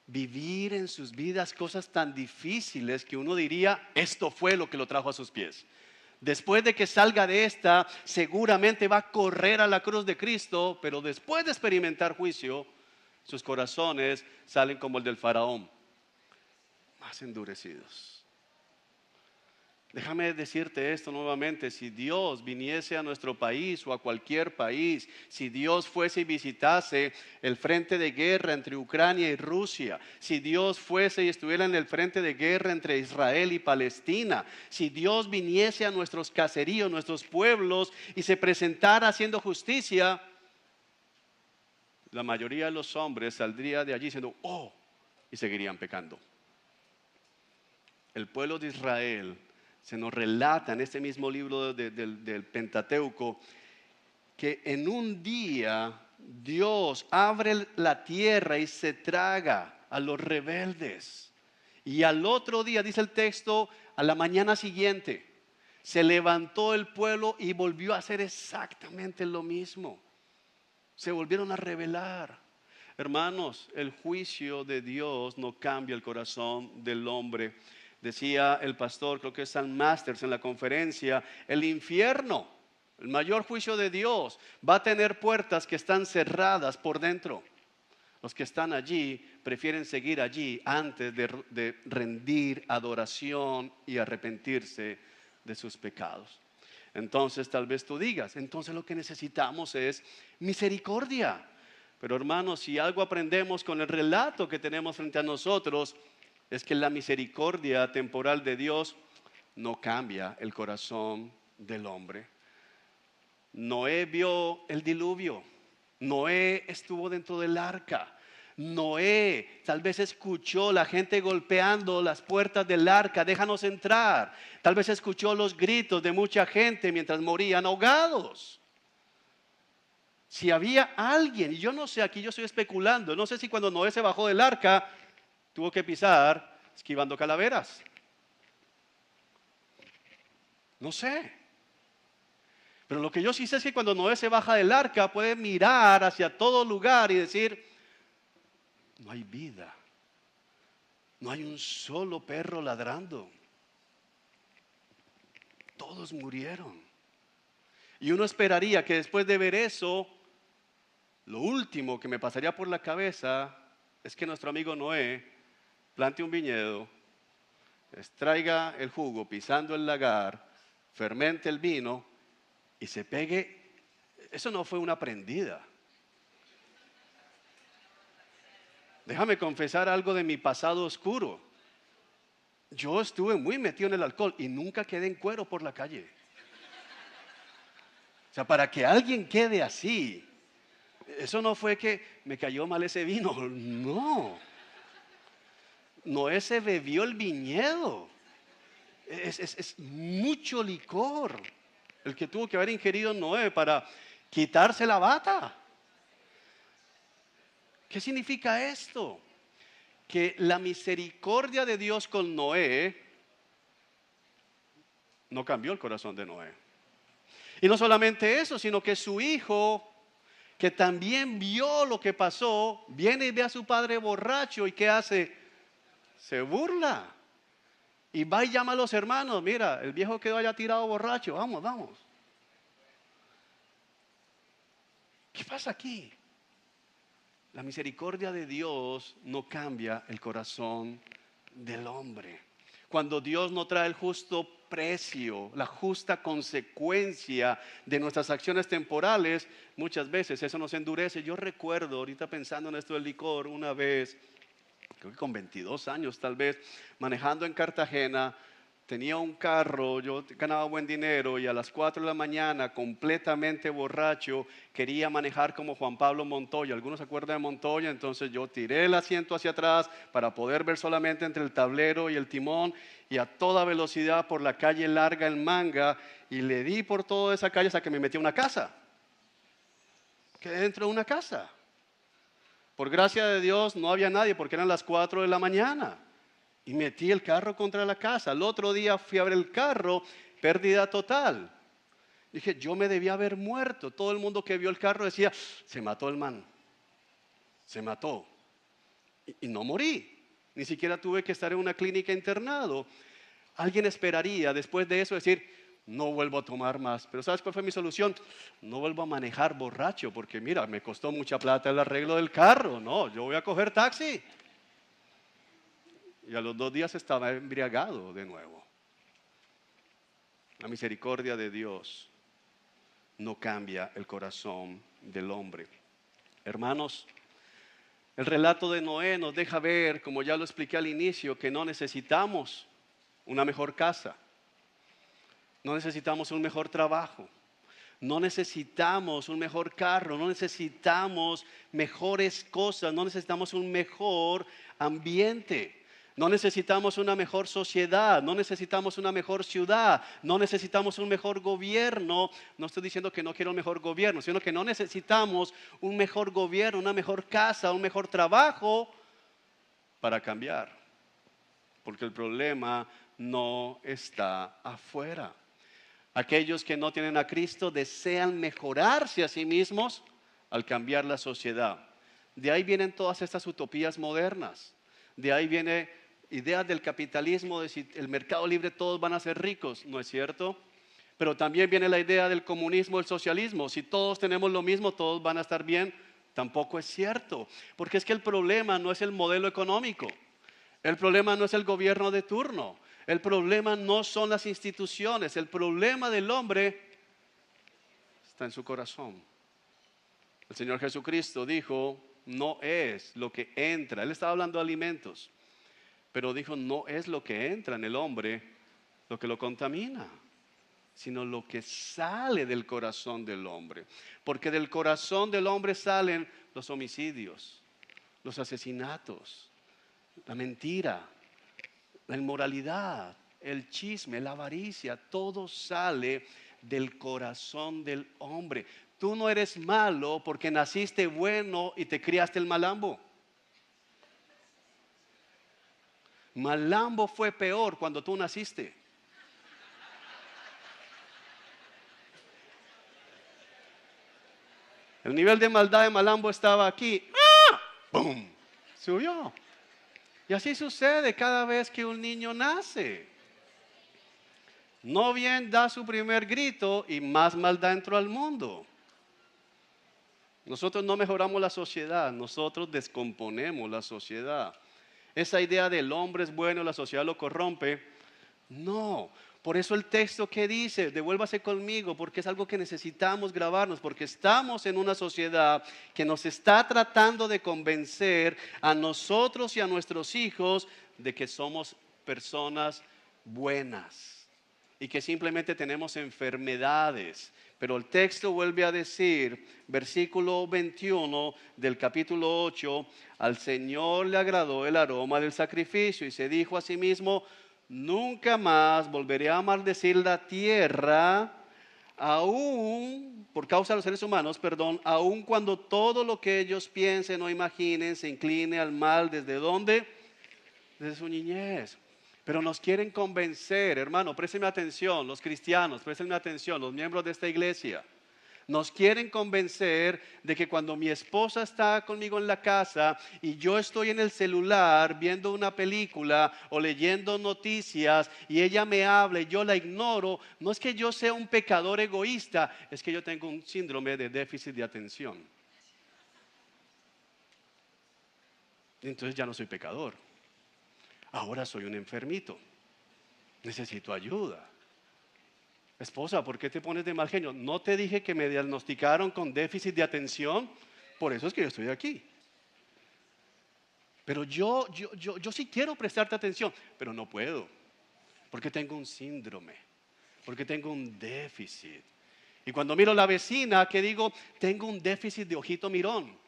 [SPEAKER 2] vivir en sus vidas cosas tan difíciles que uno diría, esto fue lo que lo trajo a sus pies. Después de que salga de esta, seguramente va a correr a la cruz de Cristo, pero después de experimentar juicio, sus corazones salen como el del faraón, más endurecidos. Déjame decirte esto nuevamente: si Dios viniese a nuestro país o a cualquier país, si Dios fuese y visitase el frente de guerra entre Ucrania y Rusia, si Dios fuese y estuviera en el frente de guerra entre Israel y Palestina, si Dios viniese a nuestros caseríos, nuestros pueblos y se presentara haciendo justicia, la mayoría de los hombres saldría de allí diciendo, oh, y seguirían pecando. El pueblo de Israel, se nos relata en este mismo libro del Pentateuco, que en un día Dios abre la tierra y se traga a los rebeldes. Y al otro día, dice el texto, a la mañana siguiente, se levantó el pueblo y volvió a hacer exactamente lo mismo. Se volvieron a rebelar. Hermanos, el juicio de Dios no cambia el corazón del hombre. Decía el pastor, creo que es Sam Masters en la conferencia, el infierno, el mayor juicio de Dios, va a tener puertas que están cerradas por dentro. Los que están allí prefieren seguir allí antes de rendir adoración y arrepentirse de sus pecados. Entonces tal vez tú digas, entonces lo que necesitamos es misericordia. Pero hermanos, si algo aprendemos con el relato que tenemos frente a nosotros, es que la misericordia temporal de Dios no cambia el corazón del hombre. Noé vio el diluvio. Noé estuvo dentro del arca. Noé tal vez escuchó la gente golpeando las puertas del arca, déjanos entrar. Tal vez escuchó los gritos de mucha gente mientras morían ahogados. Si había alguien, y yo no sé, aquí yo estoy especulando, no sé si cuando Noé se bajó del arca, tuvo que pisar esquivando calaveras. No sé. Pero lo que yo sí sé es que cuando Noé se baja del arca, puede mirar hacia todo lugar y decir, no hay vida. No hay un solo perro ladrando. Todos murieron. Y uno esperaría que después de ver eso, lo último que me pasaría por la cabeza es que nuestro amigo Noé plante un viñedo, extraiga el jugo pisando el lagar, fermente el vino y se pegue. Eso no fue una prendida. Déjame confesar algo de mi pasado oscuro. Yo estuve muy metido en el alcohol y nunca quedé en cuero por la calle. O sea, para que alguien quede así, eso no fue que me cayó mal ese vino, no. Noé se bebió el viñedo. Es mucho licor el que tuvo que haber ingerido Noé para quitarse la bata. ¿Qué significa esto? Que la misericordia de Dios con Noé no cambió el corazón de Noé. Y no solamente eso, sino que su hijo, que también vio lo que pasó, viene y ve a su padre borracho y ¿qué hace? Se burla. Y va y llama a los hermanos, mira, el viejo quedó allá tirado borracho, vamos, vamos. ¿Qué pasa aquí? La misericordia de Dios no cambia el corazón del hombre. Cuando Dios no trae el justo precio, la justa consecuencia de nuestras acciones temporales, muchas veces eso nos endurece. Yo recuerdo, ahorita pensando en esto del licor, una vez, creo que con 22 años tal vez, manejando en Cartagena, tenía un carro, yo ganaba buen dinero y a las 4 de la mañana, completamente borracho, quería manejar como Juan Pablo Montoya. ¿Algunos se acuerdan de Montoya? Entonces yo tiré el asiento hacia atrás para poder ver solamente entre el tablero y el timón y a toda velocidad por la calle larga en Manga y le di por toda esa calle hasta que me metí a una casa. Quedé dentro de una casa. Por gracia de Dios no había nadie porque eran las 4 de la mañana. Y metí el carro contra la casa. Al otro día fui a ver el carro, pérdida total. Dije, yo me debía haber muerto. Todo el mundo que vio el carro decía, se mató el man. Se mató. Y no morí. Ni siquiera tuve que estar en una clínica internado. Alguien esperaría después de eso decir, no vuelvo a tomar más. Pero ¿sabes cuál fue mi solución? No vuelvo a manejar borracho porque mira, me costó mucha plata el arreglo del carro. No, yo voy a coger taxi. Y a los 2 días estaba embriagado de nuevo. La misericordia de Dios no cambia el corazón del hombre. Hermanos, el relato de Noé nos deja ver, como ya lo expliqué al inicio, que no necesitamos una mejor casa. No necesitamos un mejor trabajo. No necesitamos un mejor carro. No necesitamos mejores cosas. No necesitamos un mejor ambiente. No necesitamos una mejor sociedad, no necesitamos una mejor ciudad, no necesitamos un mejor gobierno. No estoy diciendo que no quiero un mejor gobierno, sino que no necesitamos un mejor gobierno, una mejor casa, un mejor trabajo para cambiar. Porque el problema no está afuera. Aquellos que no tienen a Cristo desean mejorarse a sí mismos al cambiar la sociedad. De ahí vienen todas estas utopías modernas. De ahí viene ideas del capitalismo, de si el mercado libre todos van a ser ricos, ¿no es cierto? Pero también viene la idea del comunismo, el socialismo, si todos tenemos lo mismo, todos van a estar bien, tampoco es cierto, porque es que el problema no es el modelo económico, el problema no es el gobierno de turno, el problema no son las instituciones, el problema del hombre está en su corazón. El Señor Jesucristo dijo, no es lo que entra, Él estaba hablando de alimentos, pero dijo, no es lo que entra en el hombre lo que lo contamina, sino lo que sale del corazón del hombre. Porque del corazón del hombre salen los homicidios, los asesinatos, la mentira, la inmoralidad, el chisme, la avaricia. Todo sale del corazón del hombre. tú no eres malo porque naciste bueno y te criaste el malambo. Malambo fue peor cuando tú naciste. El nivel de maldad de Malambo estaba aquí. ¡Ah! ¡Bum! Subió. Y así sucede cada vez que un niño nace. No bien da su primer grito y más maldad entró al mundo. Nosotros no mejoramos la sociedad, nosotros descomponemos la sociedad. Esa idea del hombre es bueno, la sociedad lo corrompe. No, por eso el texto que dice, devuélvase conmigo, porque es algo que necesitamos grabarnos, porque estamos en una sociedad que nos está tratando de convencer a nosotros y a nuestros hijos de que somos personas buenas y que simplemente tenemos enfermedades. Pero el texto vuelve a decir, versículo 21 del capítulo 8, al Señor le agradó el aroma del sacrificio y se dijo a sí mismo, nunca más volveré a maldecir la tierra, aún, por causa de los seres humanos, perdón, aún cuando todo lo que ellos piensen o imaginen se incline al mal. ¿Desde dónde? Desde su niñez. Pero nos quieren convencer, hermano, présteme atención, los cristianos, présteme atención, los miembros de esta iglesia. Nos quieren convencer de que cuando mi esposa está conmigo en la casa y yo estoy en el celular viendo una película o leyendo noticias y ella me habla y yo la ignoro, no es que yo sea un pecador egoísta, es que yo tengo un síndrome de déficit de atención. Entonces ya no soy pecador. Ahora soy un enfermito. Necesito ayuda. Esposa, ¿por qué te pones de mal genio? ¿No te dije que me diagnosticaron con déficit de atención? Por eso es que yo estoy aquí. Pero yo sí quiero prestarte atención, pero no puedo. Porque tengo un síndrome. Porque tengo un déficit. Y cuando miro a la vecina, que digo, tengo un déficit de ojito mirón.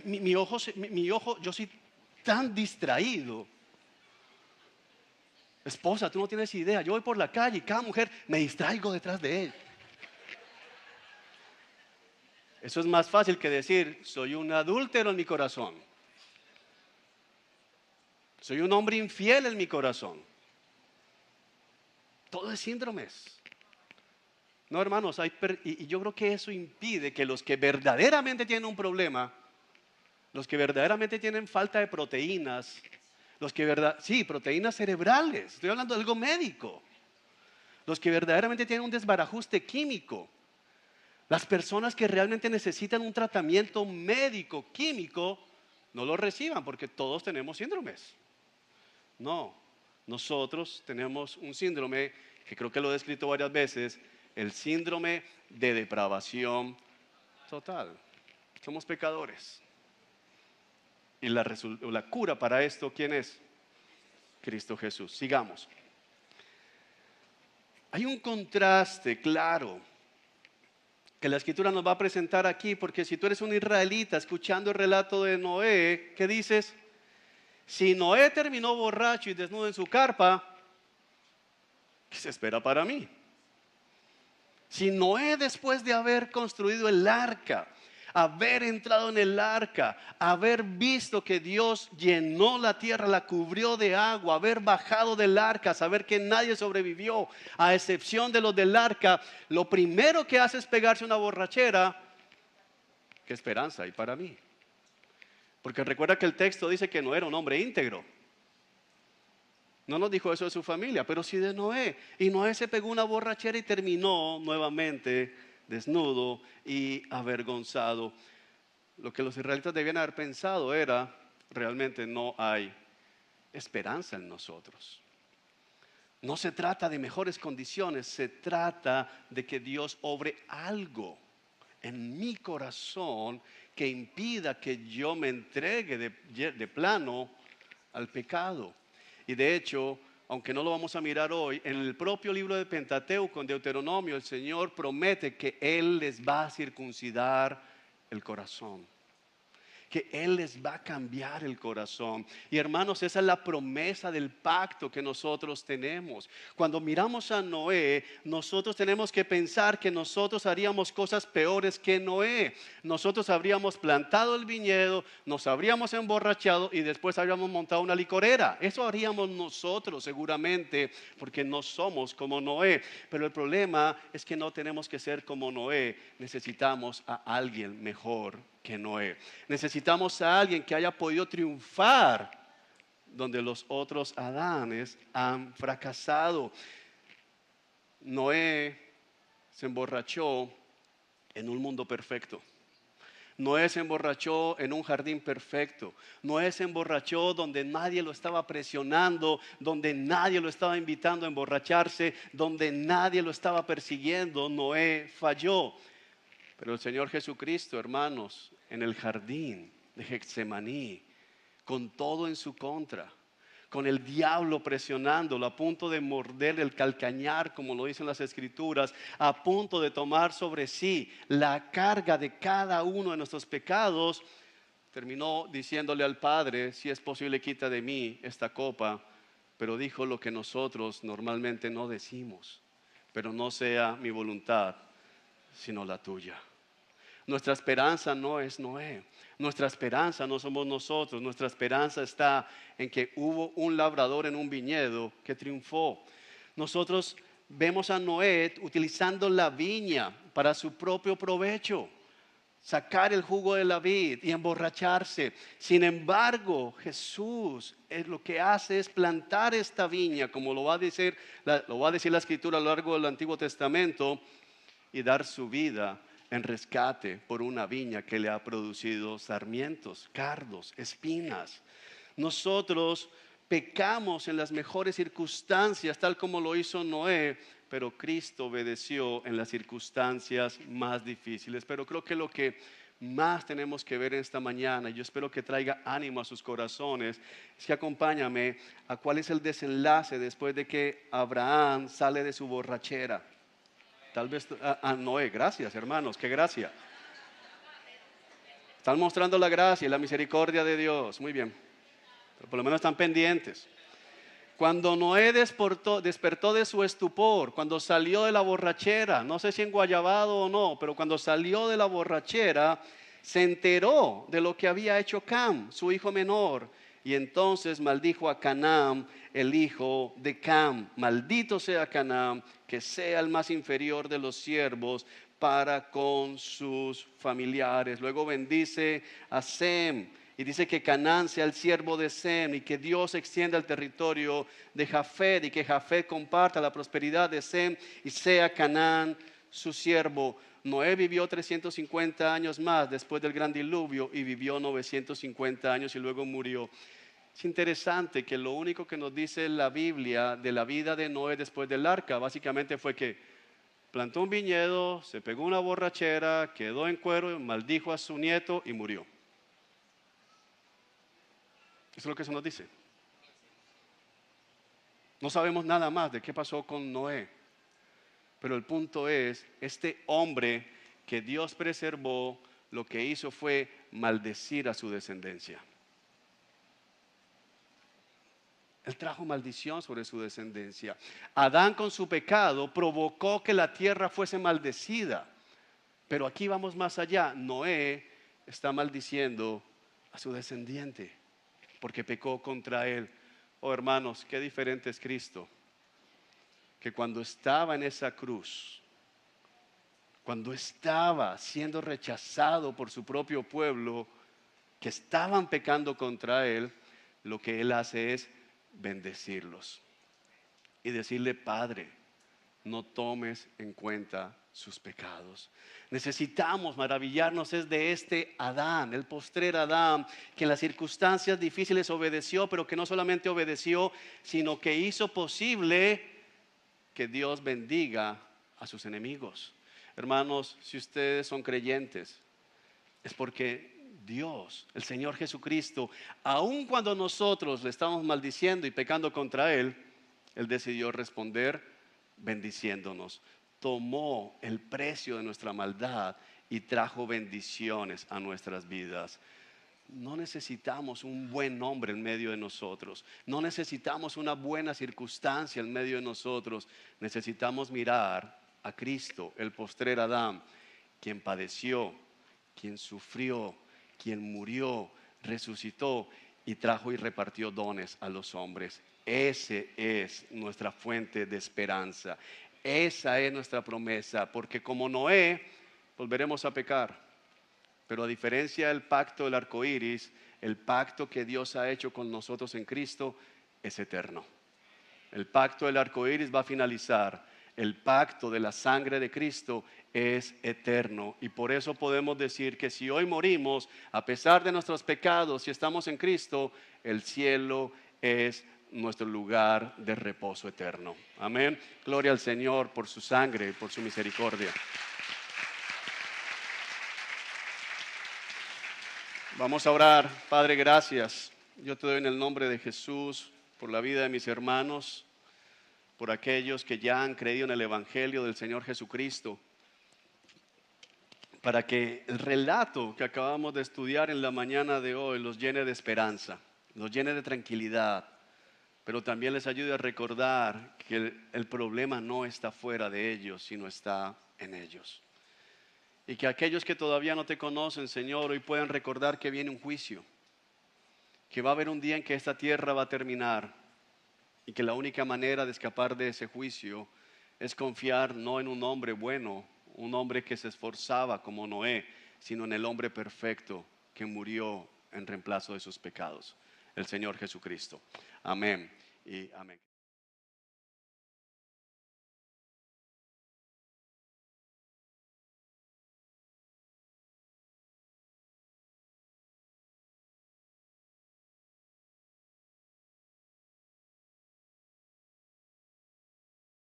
[SPEAKER 2] Mi ojo, yo soy tan distraído. Esposa, tú no tienes idea. Yo voy por la calle y cada mujer me distraigo detrás de él. Eso es más fácil que decir, soy un adúltero en mi corazón. Soy un hombre infiel en mi corazón. Todo es síndromes. No, hermanos, y yo creo que eso impide que los que verdaderamente tienen un problema, los que verdaderamente tienen falta de proteínas, sí, proteínas cerebrales, estoy hablando de algo médico. Los que verdaderamente tienen un desbarajuste químico, las personas que realmente necesitan un tratamiento médico, químico, no lo reciban porque todos tenemos síndromes. No, nosotros tenemos un síndrome que creo que lo he descrito varias veces, el síndrome de depravación total. Somos pecadores. Y la cura para esto, ¿quién es? Cristo Jesús. Sigamos. Hay un contraste claro que la Escritura nos va a presentar aquí, porque si tú eres un israelita escuchando el relato de Noé, ¿qué dices? Si Noé terminó borracho y desnudo en su carpa, ¿qué se espera para mí? Si Noé, después de haber construido el arca, haber entrado en el arca, haber visto que Dios llenó la tierra, la cubrió de agua, haber bajado del arca, saber que nadie sobrevivió, a excepción de los del arca, lo primero que hace es pegarse una borrachera. ¿Qué esperanza hay para mí? Porque recuerda que el texto dice que no era un hombre íntegro. No nos dijo eso de su familia, pero sí de Noé. Y Noé se pegó una borrachera y terminó nuevamente desnudo y avergonzado. Lo que los israelitas debían haber pensado era, realmente no hay esperanza en nosotros. No se trata de mejores condiciones, se trata de que Dios obre algo en mi corazón que impida que yo me entregue de plano al pecado. Y de hecho, aunque no lo vamos a mirar hoy, en el propio libro de Pentateuco, en Deuteronomio, el Señor promete que Él les va a circuncidar el corazón. que Él les va a cambiar el corazón. Y hermanos, esa es la promesa del pacto que nosotros tenemos. Cuando miramos a Noé, nosotros tenemos que pensar que nosotros haríamos cosas peores que Noé. Nosotros habríamos plantado el viñedo, nos habríamos emborrachado y después habríamos montado una licorera. Eso haríamos nosotros seguramente, porque no somos como Noé. Pero el problema es que no tenemos que ser como Noé. Necesitamos a alguien mejor que Noé. Necesitamos a alguien que haya podido triunfar donde los otros Adanes han fracasado. Noé se emborrachó en un mundo perfecto. Noé se emborrachó en un jardín perfecto. Noé se emborrachó donde nadie lo estaba presionando, donde nadie lo estaba invitando a emborracharse, donde nadie lo estaba persiguiendo. Noé falló. Pero el Señor Jesucristo, hermanos, en el jardín de Getsemaní, con todo en su contra, con el diablo presionándolo, a punto de morder el calcañar, como lo dicen las Escrituras, a punto de tomar sobre sí la carga de cada uno de nuestros pecados, terminó diciéndole al Padre: si es posible, quita de mí esta copa. Pero dijo lo que nosotros normalmente no decimos: pero no sea mi voluntad, sino la tuya. Nuestra esperanza no es Noé. Nuestra esperanza no somos nosotros. Nuestra esperanza está en que hubo un labrador en un viñedo que triunfó. Nosotros vemos a Noé utilizando la viña para su propio provecho, sacar el jugo de la vid y emborracharse. Sin embargo, Jesús lo que hace es plantar esta viña, como lo va a decir la Escritura a lo largo del Antiguo Testamento, y dar su vida en rescate por una viña que le ha producido sarmientos, cardos, espinas. Nosotros pecamos en las mejores circunstancias, tal como lo hizo Noé, pero Cristo obedeció en las circunstancias más difíciles. Pero creo que lo que más tenemos que ver esta mañana, y yo espero que traiga ánimo a sus corazones, es que acompáñame a cuál es el desenlace después de que Abraham sale de su borrachera. Tal vez a Noé, gracias hermanos, qué gracia. Están mostrando la gracia y la misericordia de Dios, muy bien, pero por lo menos están pendientes. Cuando Noé despertó de su estupor, cuando salió de la borrachera, no sé si en Guayabado o no, pero cuando salió de la borrachera, se enteró de lo que había hecho Cam, su hijo menor, y entonces maldijo a Canaán, el hijo de Cam. Maldito sea Canaán, que sea el más inferior de los siervos para con sus familiares. Luego bendice a Sem y dice que Canaán sea el siervo de Sem, y que Dios extienda el territorio de Jafet, y que Jafet comparta la prosperidad de Sem y sea Canaán su siervo. Noé vivió 350 años más después del gran diluvio y vivió 950 años y luego murió. Es interesante que lo único que nos dice la Biblia de la vida de Noé después del arca básicamente fue que plantó un viñedo, se pegó una borrachera, quedó en cuero, maldijo a su nieto y murió. Eso es lo que se nos dice. No sabemos nada más de qué pasó con Noé. Pero el punto es, este hombre que Dios preservó, lo que hizo fue maldecir a su descendencia. Él trajo maldición sobre su descendencia. Adán, con su pecado, provocó que la tierra fuese maldecida. Pero aquí vamos más allá. Noé está maldiciendo a su descendiente porque pecó contra él. Oh hermanos, qué diferente es Cristo, que cuando estaba en esa cruz, cuando estaba siendo rechazado por su propio pueblo, que estaban pecando contra él, lo que él hace es bendecirlos y decirle: Padre, no tomes en cuenta sus pecados. Necesitamos maravillarnos es de este Adán, el postrer Adán, que en las circunstancias difíciles obedeció, pero que no solamente obedeció, sino que hizo posible que Dios bendiga a sus enemigos. Hermanos, si ustedes son creyentes, es porque Dios, el Señor Jesucristo, aun cuando nosotros le estamos maldiciendo y pecando contra Él, Él decidió responder bendiciéndonos. Tomó el precio de nuestra maldad y trajo bendiciones a nuestras vidas. No necesitamos un buen hombre en medio de nosotros. No necesitamos una buena circunstancia en medio de nosotros. Necesitamos mirar a Cristo, el postrer Adán, quien padeció, quien sufrió, quien murió, resucitó y trajo y repartió dones a los hombres. Ese es nuestra fuente de esperanza. Esa es nuestra promesa, porque como Noé volveremos a pecar. Pero a diferencia del pacto del arco iris, el pacto que Dios ha hecho con nosotros en Cristo es eterno. El pacto del arco iris va a finalizar. El pacto de la sangre de Cristo es eterno. Y por eso podemos decir que si hoy morimos, a pesar de nuestros pecados, si estamos en Cristo, el cielo es nuestro lugar de reposo eterno. Amén. Gloria al Señor por su sangre y por su misericordia. Vamos a orar. Padre, gracias. Yo te doy en el nombre de Jesús por la vida de mis hermanos, por aquellos que ya han creído en el Evangelio del Señor Jesucristo, para que el relato que acabamos de estudiar en la mañana de hoy los llene de esperanza, los llene de tranquilidad, pero también les ayude a recordar que el problema no está fuera de ellos, sino está en ellos. Y que aquellos que todavía no te conocen, Señor, hoy puedan recordar que viene un juicio, que va a haber un día en que esta tierra va a terminar y que la única manera de escapar de ese juicio es confiar no en un hombre bueno, un hombre que se esforzaba como Noé, sino en el hombre perfecto que murió en reemplazo de sus pecados, el Señor Jesucristo. Amén y amén.